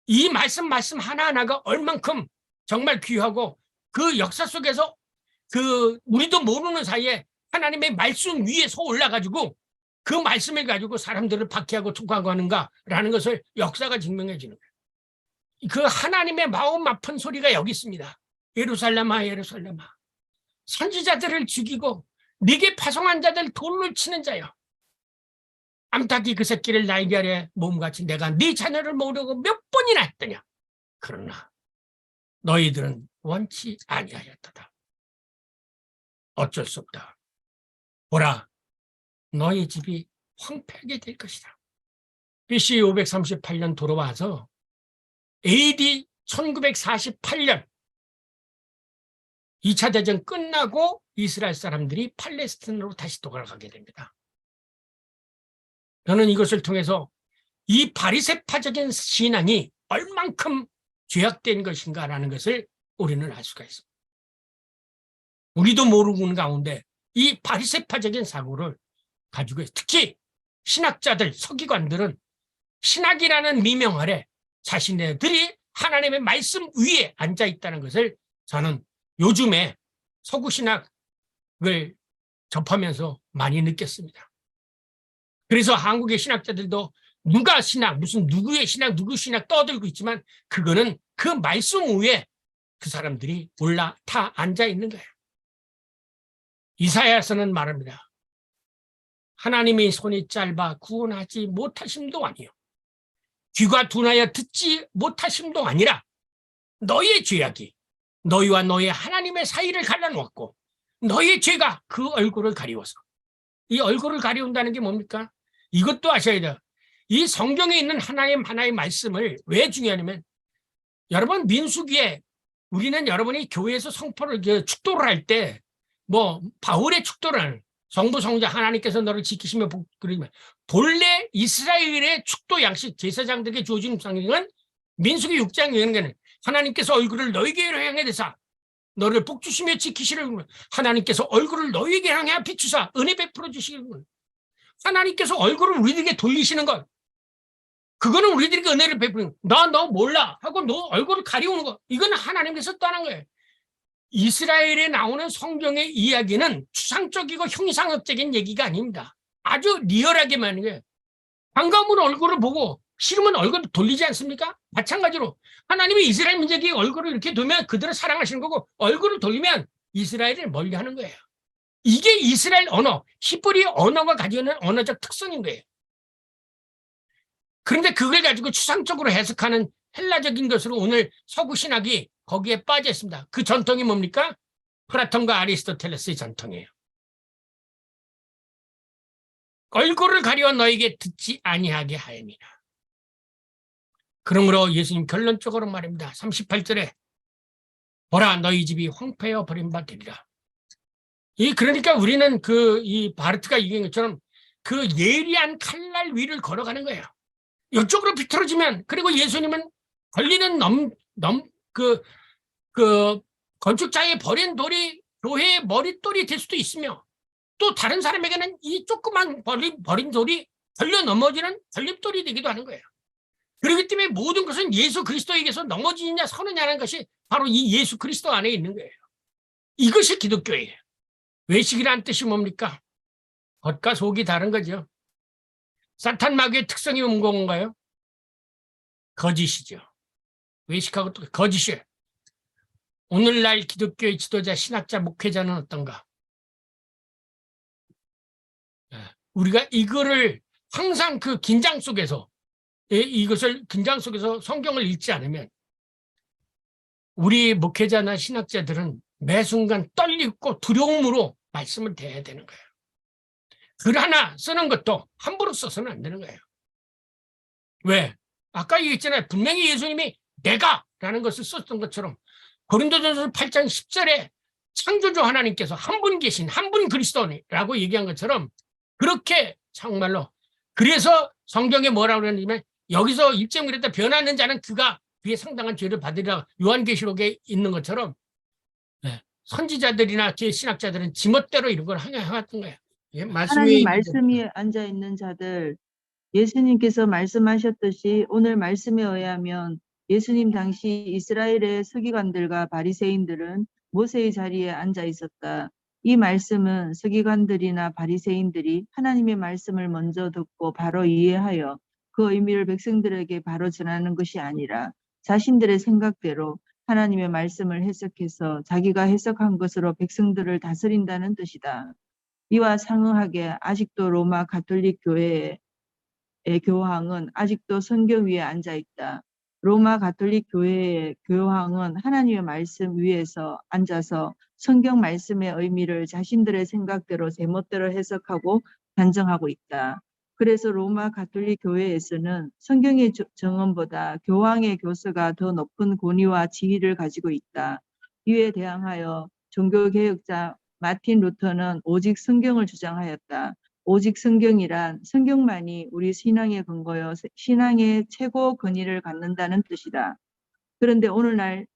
이 말씀 하나하나가 얼만큼 정말 귀하고 그 역사 속에서 우리도 모르는 사이에 하나님의 말씀 위에서 올라가지고 그 말씀을 가지고 사람들을 박해하고 투과하고 하는가라는 것을 역사가 증명해 주는 거예요. 그 하나님의 마음 아픈 소리가 여기 있습니다. 예루살렘아 예루살렘아 선지자들을 죽이고 네게 파송한 자들 돌로 치는 자여 암탉이 그 새끼를 날개 아래 몸같이 내가 네 자녀를 모으려고 몇 번이나 했더냐. 그러나 너희들은 원치 아니하였도다. 어쩔 수 없다. 보라 너희 집이 황폐하게 될 것이다. BC 538년 돌아와서 AD 1948년 2차 대전 끝나고 이스라엘 사람들이 팔레스틴으로 다시 돌아가게 됩니다. 저는 이것을 통해서 이 바리새파적인 신앙이 얼만큼 죄악된 것인가라는 것을 우리는 알 수가 있습니다. 우리도 모르고 있는 가운데 이 바리새파적인 사고를 가지고 있어요. 특히 신학자들, 서기관들은 신학이라는 미명 아래 자신네들이 하나님의 말씀 위에 앉아 있다는 것을 저는 요즘에 서구 신학을 접하면서 많이 느꼈습니다. 그래서 한국의 신학자들도 누가 신학, 무슨 누구의 신학, 누구 신학 떠들고 있지만 그거는 그 말씀 위에 그 사람들이 올라타 앉아 있는 거예요. 이사야서는 말합니다. 하나님의 손이 짧아 구원하지 못하심도 아니요. 귀가 둔하여 듣지 못하심도 아니라 너희의 죄악이 너희와 너희 하나님의 사이를 갈라놓았고 너희의 죄가 그 얼굴을 가리워서. 이 얼굴을 가리운다는 게 뭡니까? 이것도 아셔야 돼요. 이 성경에 있는 하나님의 말씀을 왜 중요하냐면 여러분 민수기에 우리는 여러분이 교회에서 성포를 축도를 할 때 뭐 바울의 축도를 성부 성자 하나님께서 너를 지키시며 그러면 본래 이스라엘의 축도 양식 제사장들에게 주어진 상징은 민수기 6장 이하는 하나님께서 얼굴을 너에게 향해 대사 너를 복주시며 지키시를 하나님께서 얼굴을 너에게 향해 비추사 은혜 베풀어 주시는 하나님께서 얼굴을 우리에게 돌리시는 것 그거는 우리들에게 은혜를 베푸는 너 몰라 하고 너 얼굴을 가리우는 거 이거는 하나님께서 떠난 거예요. 이스라엘에 나오는 성경의 이야기는 추상적이고 형상학적인 얘기가 아닙니다. 아주 리얼하게 말하는 거예요. 반가우면 얼굴을 보고 싫으면 얼굴을 돌리지 않습니까? 마찬가지로 하나님이 이스라엘 민족이 얼굴을 이렇게 두면 그들을 사랑하시는 거고 얼굴을 돌리면 이스라엘을 멀리하는 거예요. 이게 이스라엘 언어, 히브리 언어가 가지고 있는 언어적 특성인 거예요. 그런데 그걸 가지고 추상적으로 해석하는 헬라적인 것으로 오늘 서구 신학이 거기에 빠져 있습니다. 그 전통이 뭡니까? 플라톤과 아리스토텔레스의 전통이에요. 얼굴을 가리워 너에게 듣지 아니하게 하였느니라. 그러므로 예수님 결론적으로 말입니다. 38절에 보라 너희 집이 황폐하여 버림바 되리라. 그러니까 우리는 이 바르트가 얘기한 것처럼 그 예리한 칼날 위를 걸어가는 거예요. 이쪽으로 비틀어지면 그리고 예수님은 걸리는 건축자의 버린 돌이 교회의 머릿돌이 될 수도 있으며 또 다른 사람에게는 이 조그만 버린 돌이 걸려 넘어지는 걸림돌이 되기도 하는 거예요. 그렇기 때문에 모든 것은 예수 그리스도에게서 넘어지느냐 서느냐는 것이 바로 이 예수 그리스도 안에 있는 거예요. 이것이 기독교예요. 외식이라는 뜻이 뭡니까? 겉과 속이 다른 거죠. 사탄 마귀의 특성이 뭔가요? 거짓이죠. 외식하고 또 거짓이에요. 오늘날 기독교의 지도자, 신학자, 목회자는 어떤가? 우리가 이거를 항상 그 긴장 속에서 긴장 속에서 성경을 읽지 않으면 우리 목회자나 신학자들은 매 순간 떨리고 두려움으로 말씀을 대해야 되는 거예요. 글 하나 쓰는 것도 함부로 써서는 안 되는 거예요. 왜? 아까 얘기했잖아요. 분명히 예수님이 내가라는 것을 썼던 것처럼 고린도전서 8장 10절에 창조주 하나님께서 한 분 계신 한 분 그리스도라고 얘기한 것처럼 그렇게 정말로 그래서 성경에 뭐라고 그러냐면 여기서 일정 그랬다 변하는 자는 그가 그의 상당한 죄를 받으리라 요한계시록에 있는 것처럼 선지자들이나 신학자들은 지멋대로 이런 걸 행했던 거예요. 하나님 말씀이 앉아 있는 자들 예수님께서 말씀하셨듯이 오늘 말씀에 의하면 예수님 당시 이스라엘의 서기관들과 바리새인들은 모세의 자리에 앉아 있었다. 이 말씀은 서기관들이나 바리새인들이 하나님의 말씀을 먼저 듣고 바로 이해하여 그 의미를 백성들에게 바로 전하는 것이 아니라 자신들의 생각대로 하나님의 말씀을 해석해서 자기가 해석한 것으로 백성들을 다스린다는 뜻이다. 이와 상응하게 아직도 로마 가톨릭 교회의 교황은 아직도 성경 위에 앉아 있다. 로마 가톨릭 교회의 교황은 하나님의 말씀 위에서 앉아서 성경 말씀의 의미를 자신들의 생각대로 제멋대로 해석하고 단정하고 있다. 그래서 로마 가톨릭 교회에서는 성경의 정언보다 교황의 교서가 더 높은 권위와 지위를 가지고 있다. 이에 대항하여 종교개혁자 마틴 루터는 오직 성경을 주장하였다. 오직 성경이란 성경만이 우리 신앙의 근거여 신앙의 최고 권위를 갖는다는 뜻이다. 그런데 오늘날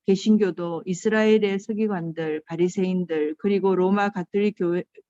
개신교도 이스라엘의 서기관들, 바리새인들, 그리고 로마 가톨릭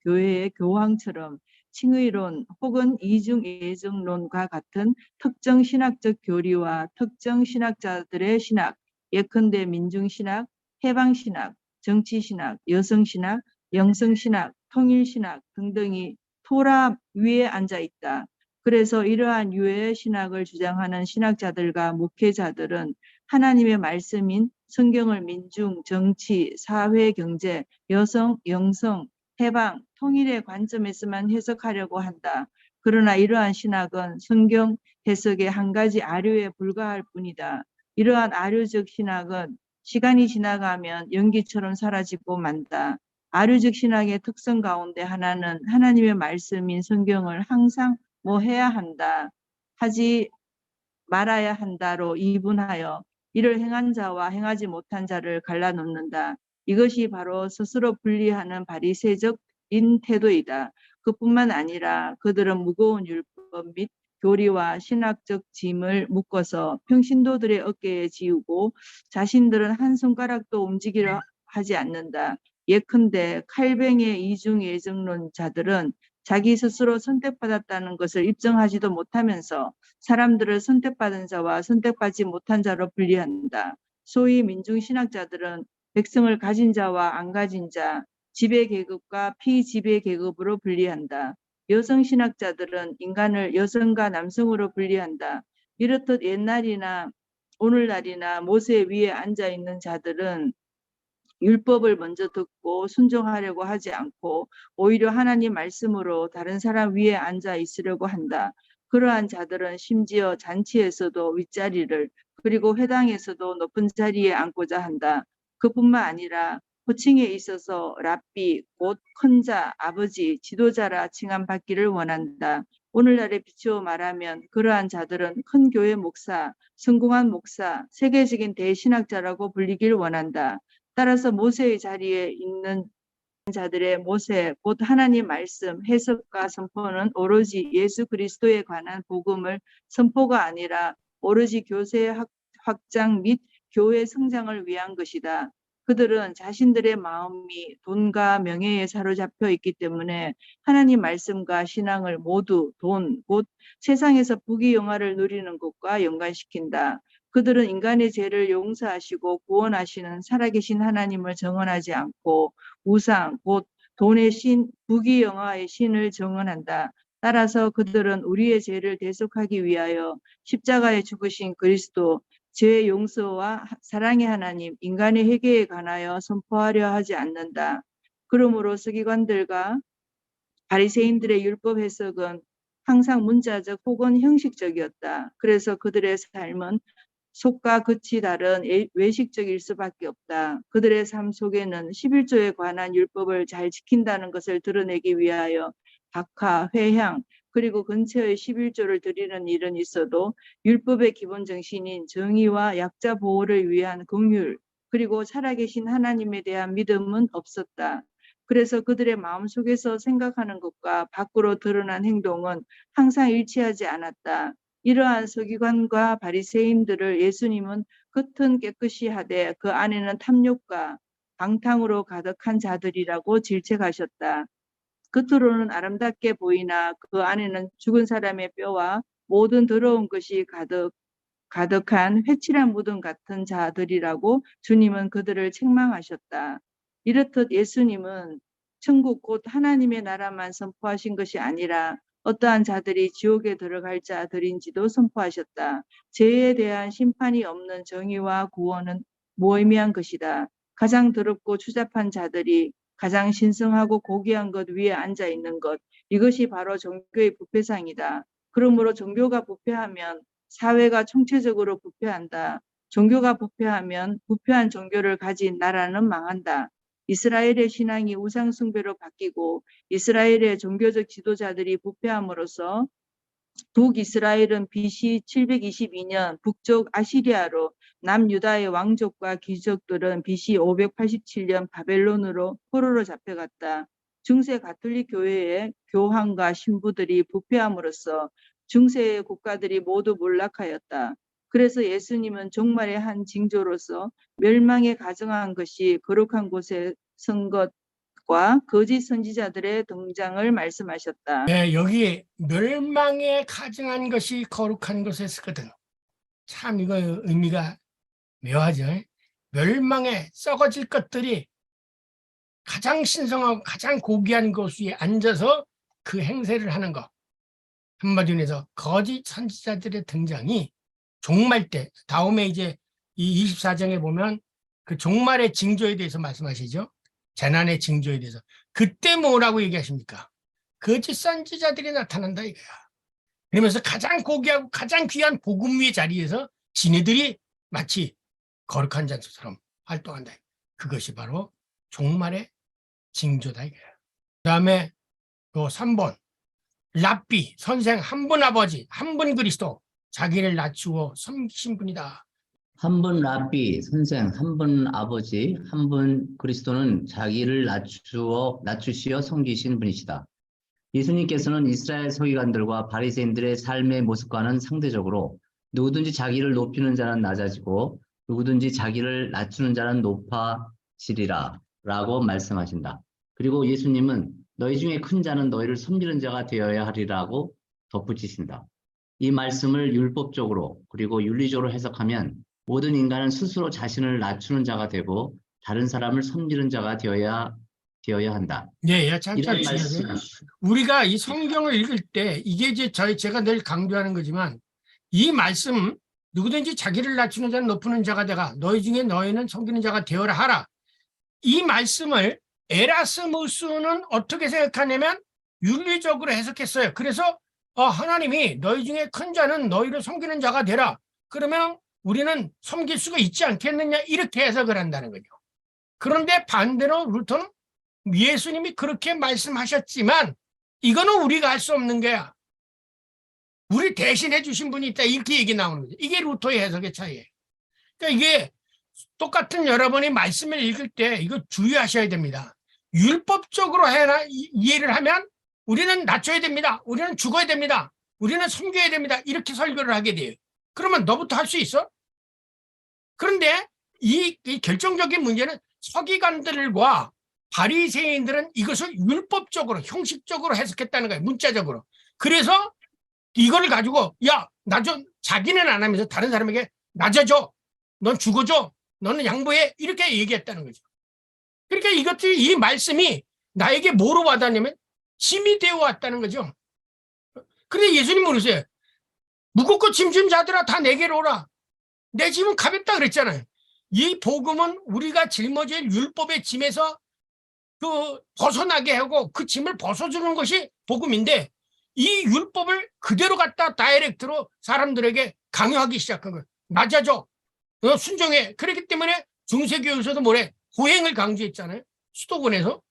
교회의 교황처럼 칭의론 혹은 이중예정론과 같은 특정 신학적 교리와 특정 신학자들의 신학, 예컨대 민중신학, 해방신학, 정치신학, 여성신학, 영성신학, 통일신학 등등이 토라 위에 앉아 있다. 그래서 이러한 유해의 신학을 주장하는 신학자들과 목회자들은 하나님의 말씀인 성경을 민중, 정치, 사회, 경제, 여성, 영성, 해방, 통일의 관점에서만 해석하려고 한다. 그러나 이러한 신학은 성경 해석의 한 가지 아류에 불과할 뿐이다. 이러한 아류적 신학은 시간이 지나가면 연기처럼 사라지고 만다. 아류적 신학의 특성 가운데 하나는 하나님의 말씀인 성경을 항상 뭐 해야 한다, 하지 말아야 한다로 이분하여 이를 행한 자와 행하지 못한 자를 갈라놓는다. 이것이 바로 스스로 분리하는 바리새적인 태도이다. 그뿐만 아니라 그들은 무거운 율법 및 교리와 신학적 짐을 묶어서 평신도들의 어깨에 지우고 자신들은 한 손가락도 움직이려 하지 않는다. 예컨대 칼뱅의 이중예정론자들은 자기 스스로 선택받았다는 것을 입증하지도 못하면서 사람들을 선택받은 자와 선택받지 못한 자로 분리한다. 소위 민중신학자들은 백성을 가진 자와 안 가진 자, 지배계급과 피지배계급으로 분리한다. 여성신학자들은 인간을 여성과 남성으로 분리한다. 이렇듯 옛날이나 오늘날이나 모세 위에 앉아있는 자들은 율법을 먼저 듣고 순종하려고 하지 않고 오히려 하나님 말씀으로 다른 사람 위에 앉아 있으려고 한다. 그러한 자들은 심지어 잔치에서도 윗자리를 그리고 회당에서도 높은 자리에 앉고자 한다. 그뿐만 아니라 호칭에 있어서 랍비, 곧 큰 자, 아버지, 지도자라 칭함받기를 원한다. 오늘날에 비추어 말하면 그러한 자들은 큰 교회 목사, 성공한 목사, 세계적인 대신학자라고 불리길 원한다. 따라서 모세의 자리에 있는 자들의 모세, 곧 하나님 말씀, 해석과 선포는 오로지 예수 그리스도에 관한 복음을 선포가 아니라 오로지 교세 확장 및 교회 성장을 위한 것이다. 그들은 자신들의 마음이 돈과 명예에 사로잡혀 있기 때문에 하나님 말씀과 신앙을 모두 돈, 곧 세상에서 부귀영화를 누리는 것과 연관시킨다. 그들은 인간의 죄를 용서하시고 구원하시는 살아계신 하나님을 정언하지 않고 우상, 곧 돈의 신, 부귀영화의 신을 정언한다. 따라서 그들은 우리의 죄를 대속하기 위하여 십자가에 죽으신 그리스도, 죄의 용서와 사랑의 하나님, 인간의 회개에 관하여 선포하려 하지 않는다. 그러므로 서기관들과 바리새인들의 율법 해석은 항상 문자적 혹은 형식적이었다. 그래서 그들의 삶은 속과 끝이 다른 외식적일 수밖에 없다. 그들의 삶 속에는 11조에 관한 율법을 잘 지킨다는 것을 드러내기 위하여 박하, 회향, 그리고 근처에 11조를 드리는 일은 있어도 율법의 기본 정신인 정의와 약자 보호를 위한 긍휼, 그리고 살아계신 하나님에 대한 믿음은 없었다. 그래서 그들의 마음속에서 생각하는 것과 밖으로 드러난 행동은 항상 일치하지 않았다. 이러한 서기관과 바리새인들을 예수님은 겉은 깨끗이 하되 그 안에는 탐욕과 방탕으로 가득한 자들이라고 질책하셨다. 겉으로는 아름답게 보이나 그 안에는 죽은 사람의 뼈와 모든 더러운 것이 가득한 회칠한 무덤 같은 자들이라고 주님은 그들을 책망하셨다. 이렇듯 예수님은 천국 곧 하나님의 나라만 선포하신 것이 아니라 어떠한 자들이 지옥에 들어갈 자들인지도 선포하셨다. 죄에 대한 심판이 없는 정의와 구원은 무의미한 것이다. 가장 더럽고 추잡한 자들이 가장 신성하고 고귀한 것 위에 앉아 있는 것, 이것이 바로 종교의 부패상이다. 그러므로 종교가 부패하면 사회가 총체적으로 부패한다. 종교가 부패하면 부패한 종교를 가진 나라는 망한다. 이스라엘의 신앙이 우상 숭배로 바뀌고 이스라엘의 종교적 지도자들이 부패함으로써 북이스라엘은 BC 722년 북쪽 아시리아로 남유다의 왕족과 귀족들은 BC 587년 바벨론으로 포로로 잡혀갔다. 중세 가톨릭 교회의 교황과 신부들이 부패함으로써 중세의 국가들이 모두 몰락하였다. 그래서 예수님은 종말의 한 징조로서 멸망에 가증한 것이 거룩한 곳에 선 것과 거짓 선지자들의 등장을 말씀하셨다. 네, 여기 멸망에 가증한 것이 거룩한 곳에 있거든. 참 이거 의미가 묘하죠. 멸망에 썩어질 것들이 가장 신성하고 가장 고귀한 곳 위에 앉아서 그 행세를 하는 것. 한마디로 해서 거짓 선지자들의 등장이 종말 때, 다음에 이제 이 24장에 보면 그 종말의 징조에 대해서 말씀하시죠. 재난의 징조에 대해서. 그때 뭐라고 얘기하십니까? 거짓 선지자들이 나타난다 이거야. 그러면서 가장 고귀하고 가장 귀한 복음 위의 자리에서 지네들이 마치 거룩한 자처럼 활동한다. 그것이 바로 종말의 징조다 이거야. 그 다음에 또 3번 랍비, 선생, 한 분 아버지, 한 분 그리스도, 자기를 낮추어 섬기신 분이다. 한 분 랍비, 선생, 한 분 아버지, 한 분 그리스도는 자기를 낮추시어 섬기신 분이시다. 예수님께서는 이스라엘 서기관들과 바리새인들의 삶의 모습과는 상대적으로 누구든지 자기를 높이는 자는 낮아지고 누구든지 자기를 낮추는 자는 높아지리라 라고 말씀하신다. 그리고 예수님은 너희 중에 큰 자는 너희를 섬기는 자가 되어야 하리라고 덧붙이신다. 이 말씀을 율법적으로 그리고 윤리적으로 해석하면 모든 인간은 스스로 자신을 낮추는 자가 되고 다른 사람을 섬기는 자가 되어야 한다. 네, 이런 잠깐 말씀, 우리가 이 성경을 읽을 때 이게 이제 제가 늘 강조하는 거지만 이 말씀 누구든지 자기를 낮추는 자는 높이는 자가 되가 너희 중에 너희는 섬기는 자가 되어라 하라. 이 말씀을 에라스무스는 어떻게 생각하냐면 윤리적으로 해석했어요. 그래서 하나님이 너희 중에 큰 자는 너희를 섬기는 자가 되라. 그러면 우리는 섬길 수가 있지 않겠느냐 이렇게 해석을 한다는 거죠. 그런데 반대로 루터는 예수님이 그렇게 말씀하셨지만 이거는 우리가 할 수 없는 거야. 우리 대신해 주신 분이 있다 이렇게 얘기 나오는 거죠. 이게 루터의 해석의 차이예요. 그러니까 이게 똑같은 여러분이 말씀을 읽을 때 이거 주의하셔야 됩니다. 율법적으로 이해를 하면 우리는 낮춰야 됩니다. 우리는 죽어야 됩니다. 우리는 섬겨야 됩니다. 이렇게 설교를 하게 돼요. 그러면 너부터 할 수 있어? 그런데 이 결정적인 문제는 서기관들과 바리새인들은 이것을 율법적으로 형식적으로 해석했다는 거예요. 문자적으로. 그래서 이걸 가지고 자기는 안 하면서 다른 사람에게 낮아져. 넌 죽어줘. 너는 양보해. 이렇게 얘기했다는 거죠. 그러니까 이 말씀이 나에게 뭐로 와닿냐면 힘이 되어 왔다는 거죠. 그런데 예수님 모르세요. 무겁고 짐진 자들아 다 내게로 오라. 내 짐은 가볍다 그랬잖아요. 이 복음은 우리가 짊어질 율법의 짐에서 벗어나게 하고 그 짐을 벗어주는 것이 복음인데 이 율법을 그대로 갖다 다이렉트로 사람들에게 강요하기 시작한 거예요. 낮아져. 순종해. 그렇기 때문에 중세교에서도 뭐래? 호행을 강조했잖아요. 수도권에서.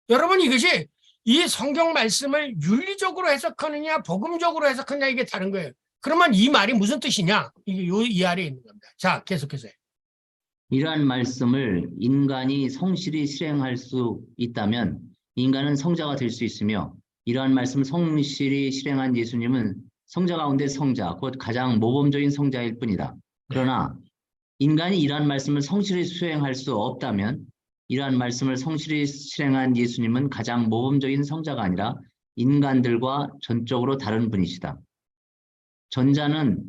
여러분 이것이 이 성경 말씀을 윤리적으로 해석하느냐 복음적으로 해석하느냐 이게 다른 거예요. 그러면 이 말이 무슨 뜻이냐? 이게 이 아래에 있는 겁니다. 자, 계속해서요. 이러한 말씀을 인간이 성실히 실행할 수 있다면 인간은 성자가 될 수 있으며 이러한 말씀을 성실히 실행한 예수님은 성자 가운데 성자, 곧 가장 모범적인 성자일 뿐이다. 그러나 인간이 이러한 말씀을 성실히 수행할 수 없다면 이러한 말씀을 성실히 실행한 예수님은 가장 모범적인 성자가 아니라 인간들과 전적으로 다른 분이시다. 전자는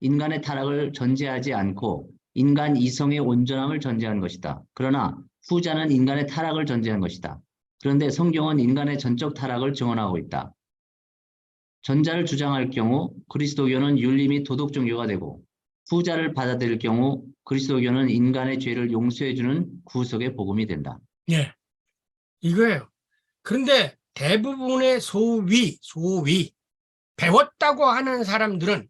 인간의 타락을 전제하지 않고 인간 이성의 온전함을 전제한 것이다. 그러나 후자는 인간의 타락을 전제한 것이다. 그런데 성경은 인간의 전적 타락을 증언하고 있다. 전자를 주장할 경우 그리스도교는 윤리 및 도덕 종교가 되고 후자를 받아들일 경우 그리스도교는 인간의 죄를 용서해주는 구속의 복음이 된다. 예, 이거예요. 그런데 대부분의 소위 배웠다고 하는 사람들은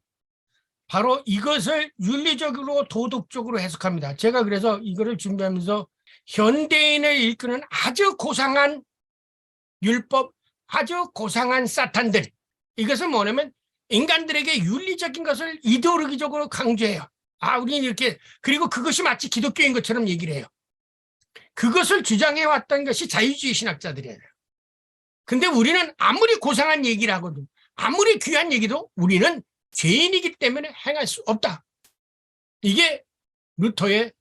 바로 이것을 윤리적으로 도덕적으로 해석합니다. 제가 그래서 이거를 준비하면서 현대인을 이끄는 아주 고상한 율법, 아주 고상한 사탄들, 이것은 뭐냐면 인간들에게 윤리적인 것을 이데올로기적으로 강조해요. 우리는 이렇게, 그리고 그것이 마치 기독교인 것처럼 얘기를 해요. 그것을 주장해왔던 것이 자유주의 신학자들이에요. 근데 우리는 아무리 고상한 얘기를 하고도 아무리 귀한 얘기도 우리는 죄인이기 때문에 행할 수 없다. 이게 루터의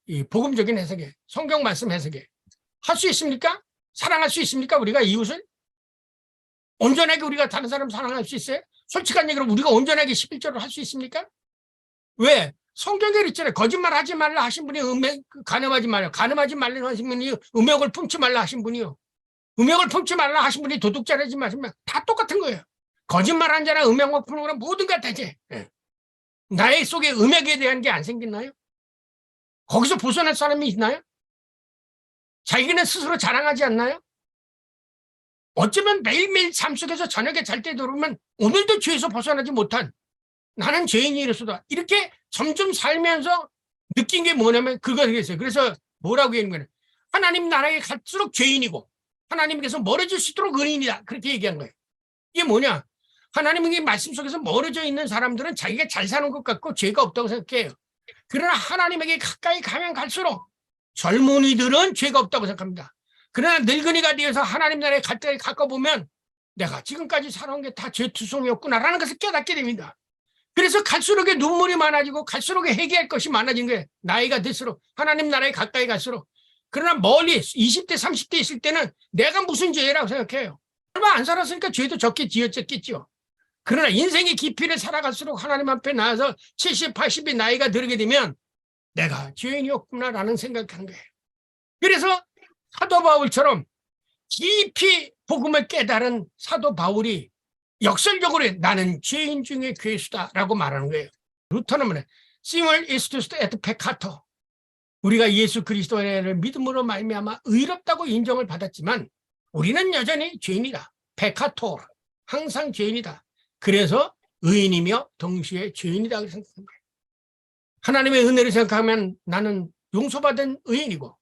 이 복음적인 해석이에요. 성경 말씀 해석이에요. 할 수 있습니까? 사랑할 수 있습니까? 우리가 이웃을? 온전하게 우리가 다른 사람 사랑할 수 있어요? 솔직한 얘기로 우리가 온전하게 11조를 할 수 있습니까? 왜? 성경에 있잖아요. 거짓말 하지 말라 하신 분이 간음하지 말라. 간음하지 말라 하신 분이 음욕을 품지 말라 하신 분이요. 음욕을 품지 말라 하신 분이 도둑질하지 마시면 다 똑같은 거예요. 거짓말한 자나 음욕을 품는 거나 모든 것 같아지. 나의 속에 음욕에 대한 게 안 생겼나요? 거기서 벗어날 사람이 있나요? 자기는 스스로 자랑하지 않나요? 어쩌면 매일매일 삶 속에서 저녁에 잘 때 들어오면 오늘도 죄에서 벗어나지 못한 나는 죄인이 이랬어도 이렇게 점점 살면서 느낀 게 뭐냐면 그거 되겠어요. 그래서 뭐라고 얘기하는 거예요? 하나님 나라에 갈수록 죄인이고 하나님께서 멀어질 수 있도록 의인이다. 그렇게 얘기한 거예요. 이게 뭐냐? 하나님의 말씀 속에서 멀어져 있는 사람들은 자기가 잘 사는 것 같고 죄가 없다고 생각해요. 그러나 하나님에게 가까이 가면 갈수록 젊은이들은 죄가 없다고 생각합니다. 그러나 늙은이가 되어서 하나님 나라에 가까이 가까보면 내가 지금까지 살아온 게 다 죄투성이었구나라는 것을 깨닫게 됩니다. 그래서 갈수록 눈물이 많아지고 갈수록 회개할 것이 많아진 거예요. 나이가 들수록 하나님 나라에 가까이 갈수록. 그러나 멀리 20대 30대 있을 때는 내가 무슨 죄라고 생각해요. 얼마 안 살았으니까 죄도 적게 지었겠죠. 그러나 인생의 깊이를 살아갈수록 하나님 앞에 나와서 70, 80이 나이가 들게 되면 내가 죄인이었구나라는 생각하는 거예요. 그래서 사도 바울처럼 깊이 복음을 깨달은 사도 바울이 역설적으로 나는 죄인 중에 괴수다라고 말하는 거예요. 루터는 뭐냐? Simul istus et peccator. 우리가 예수 그리스도를 믿음으로 말미암아 의롭다고 인정을 받았지만 우리는 여전히 죄인이다. peccator. 항상 죄인이다. 그래서 의인이며 동시에 죄인이다 생각한 거예요. 하나님의 은혜를 생각하면 나는 용서받은 의인이고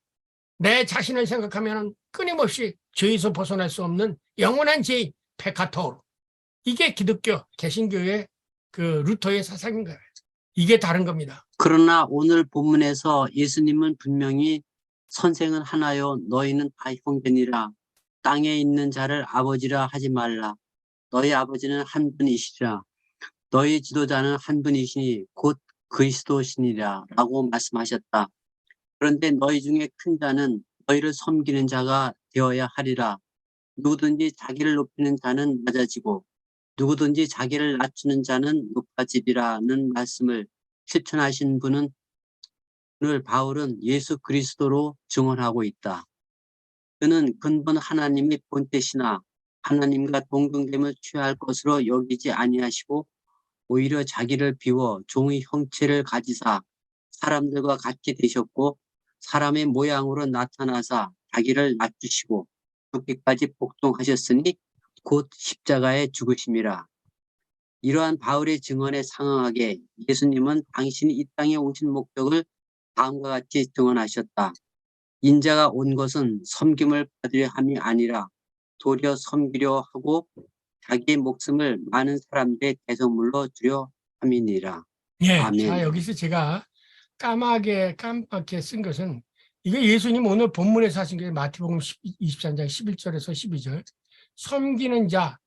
내 자신을 생각하면 끊임없이 죄에서 벗어날 수 없는 영원한 죄인 페카토르. 이게 기독교 개신교의 루터의 사상인 거예요. 이게 다른 겁니다. 그러나 오늘 본문에서 예수님은 분명히 선생은 하나요 너희는 다 형제니라 땅에 있는 자를 아버지라 하지 말라 너희 아버지는 한 분이시라 너희 지도자는 한 분이시니 곧 그리스도시니라 라고 말씀하셨다. 그런데 너희 중에 큰 자는 너희를 섬기는 자가 되어야 하리라. 누구든지 자기를 높이는 자는 낮아지고 누구든지 자기를 낮추는 자는 높아지리라는 말씀을 실천하신 분은 오늘 바울은 예수 그리스도로 증언하고 있다. 그는 근본 하나님의 본뜻이나 하나님과 동등됨을 취할 것으로 여기지 아니하시고 오히려 자기를 비워 종의 형체를 가지사 사람들과 같이 되셨고 사람의 모양으로 나타나사 자기를 낮추시고 죽기까지 복종하셨으니 곧 십자가에 죽으심이라. 이러한 바울의 증언에 상응하게 예수님은 당신이 이 땅에 오신 목적을 다음과 같이 증언하셨다. 인자가 온 것은 섬김을 받으려 함이 아니라 도리어 섬기려 하고 자기의 목숨을 많은 사람들의 대성물로 주려 함이니라. 예. 아멘. 자, 여기서 제가 깜빡하게 쓴 것은 이거 예수님 오늘 본문에서 하신 게 마태복음 23장 11절에서 12절. 섬기는 자.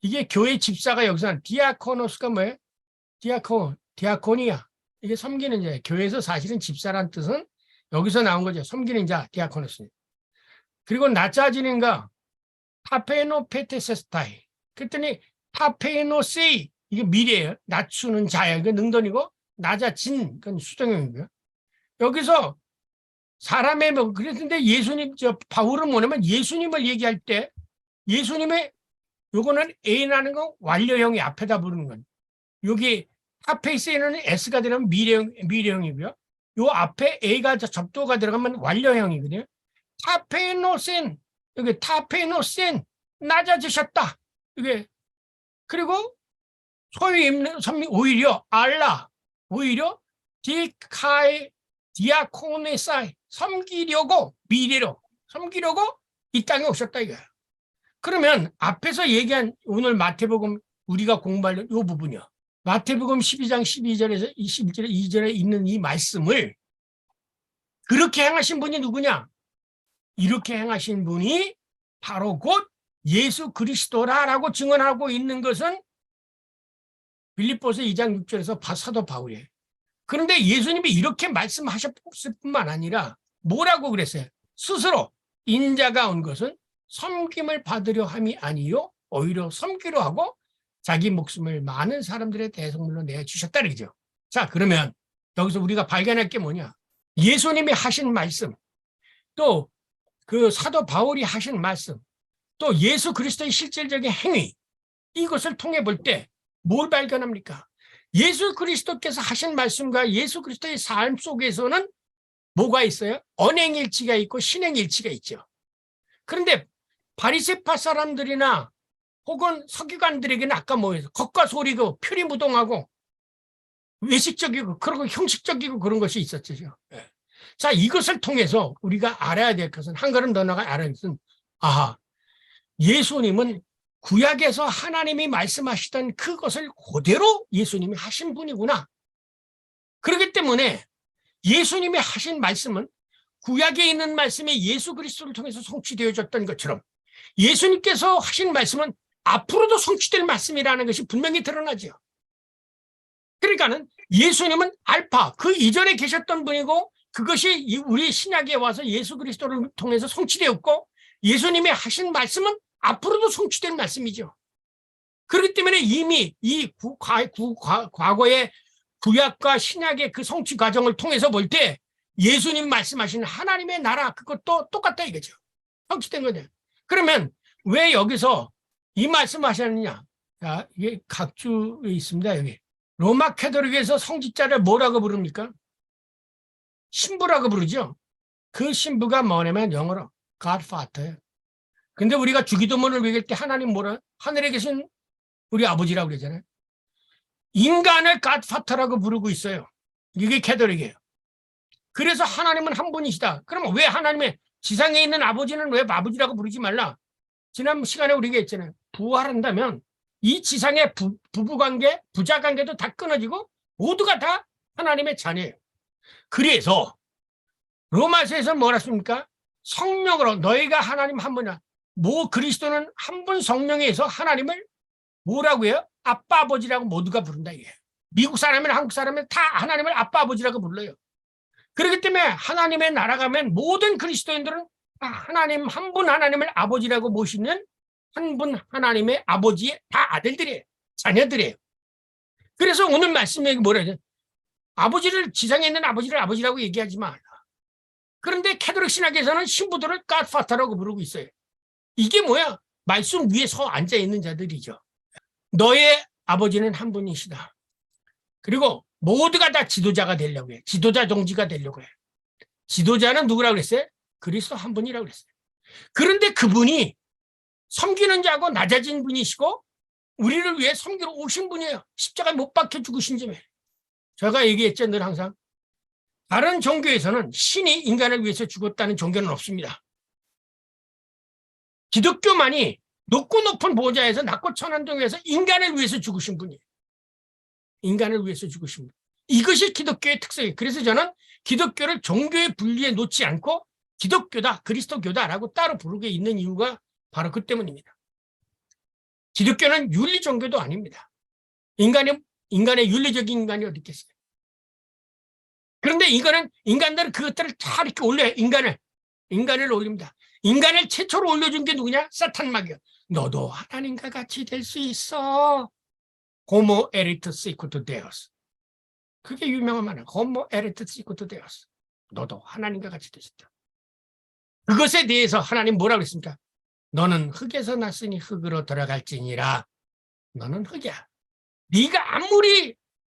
이게 교회 집사가 여기서 디아코노스가 뭐예요? 디아코니아. 이게 섬기는 자예요. 교회에서 사실은 집사란 뜻은 여기서 나온 거죠. 섬기는 자, 디아코노스. 그리고 낮아지는가? 타페노페테세스타이. 그랬더니 타페노세이. 이게 미래예요. 낮추는 자예요. 이게 능동이고 낮아진 그건 수동형이고요. 여기서 사람의 그랬는데 예수님 바울은 뭐냐면 예수님을 얘기할 때 예수님의 요거는 A라는 거 완료형이 앞에다 부르는 건. 여기 타페이스에는 S가 들어가면 미래형이고요. 요 앞에 A가 접두가 들어가면 완료형이거든요. 타페노센 여기 타페노센 낮아지셨다. 이게 그리고 소위 있는 오히려 알라 오히려 디아코네사이 섬기려고 미래로 섬기려고 이 땅에 오셨다 이거야. 그러면 앞에서 얘기한 오늘 마태복음 우리가 공부할 이 부분이요. 마태복음 12장 12절에서 21절에 2절에 있는 이 말씀을 그렇게 행하신 분이 누구냐? 이렇게 행하신 분이 바로 곧 예수 그리스도라라고 증언하고 있는 것은 빌립보서 2장 6절에서 사도 바울이에요. 그런데 예수님이 이렇게 말씀하셨을 뿐만 아니라 뭐라고 그랬어요? 스스로 인자가 온 것은 섬김을 받으려 함이 아니요 오히려 섬기려 하고 자기 목숨을 많은 사람들의 대속물로 내주셨다 그러죠. 자, 그러면 여기서 우리가 발견할 게 뭐냐? 예수님이 하신 말씀, 또 그 사도 바울이 하신 말씀, 또 예수 그리스도의 실질적인 행위, 이것을 통해 볼 때 뭘 발견합니까? 예수 그리스도께서 하신 말씀과 예수 그리스도의 삶 속에서는 뭐가 있어요? 언행일치가 있고 신행일치가 있죠. 그런데 바리새파 사람들이나 혹은 서기관들에게는 아까 뭐예요? 겉과 소리고 표리무동하고 외식적이고 그리고 형식적이고 그런 것이 있었죠. 자, 이것을 통해서 우리가 알아야 될 것은 한 걸음 더 나가 알아야 될 것은 예수님은 구약에서 하나님이 말씀하시던 그것을 그대로 예수님이 하신 분이구나. 그렇기 때문에 예수님이 하신 말씀은 구약에 있는 말씀이 예수 그리스도를 통해서 성취되어졌던 것처럼 예수님께서 하신 말씀은 앞으로도 성취될 말씀이라는 것이 분명히 드러나죠. 그러니까는 예수님은 알파, 그 이전에 계셨던 분이고 그것이 우리 신약에 와서 예수 그리스도를 통해서 성취되었고 예수님이 하신 말씀은 앞으로도 성취될 말씀이죠. 그렇기 때문에 이미 이 과거의 구약과 신약의 그 성취 과정을 통해서 볼 때 예수님 말씀하시는 하나님의 나라 그것도 똑같다 이거죠. 성취된 거죠. 그러면 왜 여기서 이 말씀하셨느냐? 자, 이게 각주에 있습니다. 여기 로마 캐톨릭에서 성직자를 뭐라고 부릅니까? 신부라고 부르죠. 그 신부가 뭐냐면 영어로 Godfather예요. 근데 우리가 주기도문을 읽을 때 하나님 뭐라? 하늘에 계신 우리 아버지라고 그러잖아요. 인간을 Godfather라고 부르고 있어요. 이게 캐톨릭이에요. 그래서 하나님은 한 분이시다. 그러면 왜 하나님의 지상에 있는 아버지는 왜 아버지라고 부르지 말라? 지난 시간에 우리가 했잖아요. 부활한다면 이 지상의 부부관계, 부자관계도 다 끊어지고 모두가 다 하나님의 자녀예요. 그래서 로마서에서 뭐라 했습니까? 성령으로 너희가 하나님 한 분이야. 그리스도는 한 분 성령에 의해서 하나님을 뭐라고 해요? 아빠 아버지라고 모두가 부른다 이게. 미국 사람이나 한국 사람은 다 하나님을 아빠 아버지라고 불러요. 그렇기 때문에 하나님의 나라 가면 모든 그리스도인들은 하나님 한 분 하나님을 아버지라고 모시는 한 분 하나님의 아버지의 다 아들들이에요. 자녀들이에요. 그래서 오늘 말씀에 뭐라 해요? 아버지를 지상에 있는 아버지를 아버지라고 얘기하지 말라. 그런데 캐톨릭 신학에서는 신부들을 Godfather라고 부르고 있어요. 이게 뭐야? 말씀 위에 서 앉아 있는 자들이죠. 너의 아버지는 한 분이시다. 그리고 모두가 다 지도자가 되려고 해요. 지도자 종지가 되려고 해요. 지도자는 누구라고 그랬어요? 그리스도 한 분이라고 그랬어요. 그런데 그분이 섬기는 자고 낮아진 분이시고 우리를 위해 섬기러 오신 분이에요. 십자가에 못 박혀 죽으신 점에. 제가 얘기했죠. 늘 항상. 다른 종교에서는 신이 인간을 위해서 죽었다는 종교는 없습니다. 기독교만이 높고 높은 보좌에서 낮고 천안동에서 인간을 위해서 죽으신 분이에요. 인간을 위해서 죽으신 분. 이것이 기독교의 특성이에요. 그래서 저는 기독교를 종교의 분리에 놓지 않고 기독교다, 그리스도교다라고 따로 부르게 있는 이유가 바로 그 때문입니다. 기독교는 윤리 종교도 아닙니다. 인간의 윤리적인 인간이 어디 있겠어요? 그런데 인간들은 그것들을 다 이렇게 올려요. 인간을 올립니다. 인간을 최초로 올려준 게 누구냐? 사탄 마귀야. 너도 하나님과 같이 될 수 있어. 호모 에리투스 이코토 데오스. 그게 유명한 말이야. 호모 에리투스 이코토 데오스. 너도 하나님과 같이 될 수 있다. 그것에 대해서 하나님 뭐라고 그랬습니까? 너는 흙에서 났으니 흙으로 돌아갈지니라. 너는 흙이야. 네가 아무리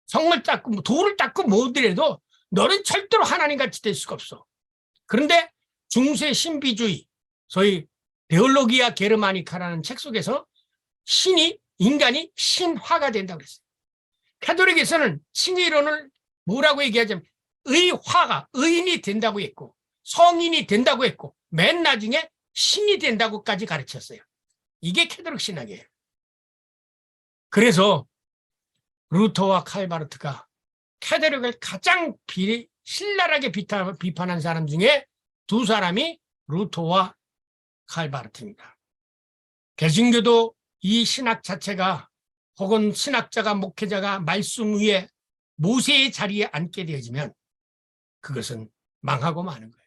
성을 닦고 돌을 닦고 뭐더라도 너는 절대로 하나님같이 될 수가 없어. 그런데 중세 신비주의, 소위 데올로기아 게르마니카라는 책 속에서 인간이 신화가 된다고 그랬어요. 카톨릭에서는 신이론을 뭐라고 얘기하자면 의인이 된다고 했고 성인이 된다고 했고 맨 나중에 신이 된다고까지 가르쳤어요. 이게 카톨릭 신학이에요. 그래서 루터와 칼바르트가 카톨릭을 가장 신랄하게 비판한 사람 중에 두 사람이 루터와 칼바르트입니다. 개신교도 이 신학 자체가 혹은 신학자가 목회자가 말씀 위에 모세의 자리에 앉게 되어지면 그것은 망하고 마는 거예요.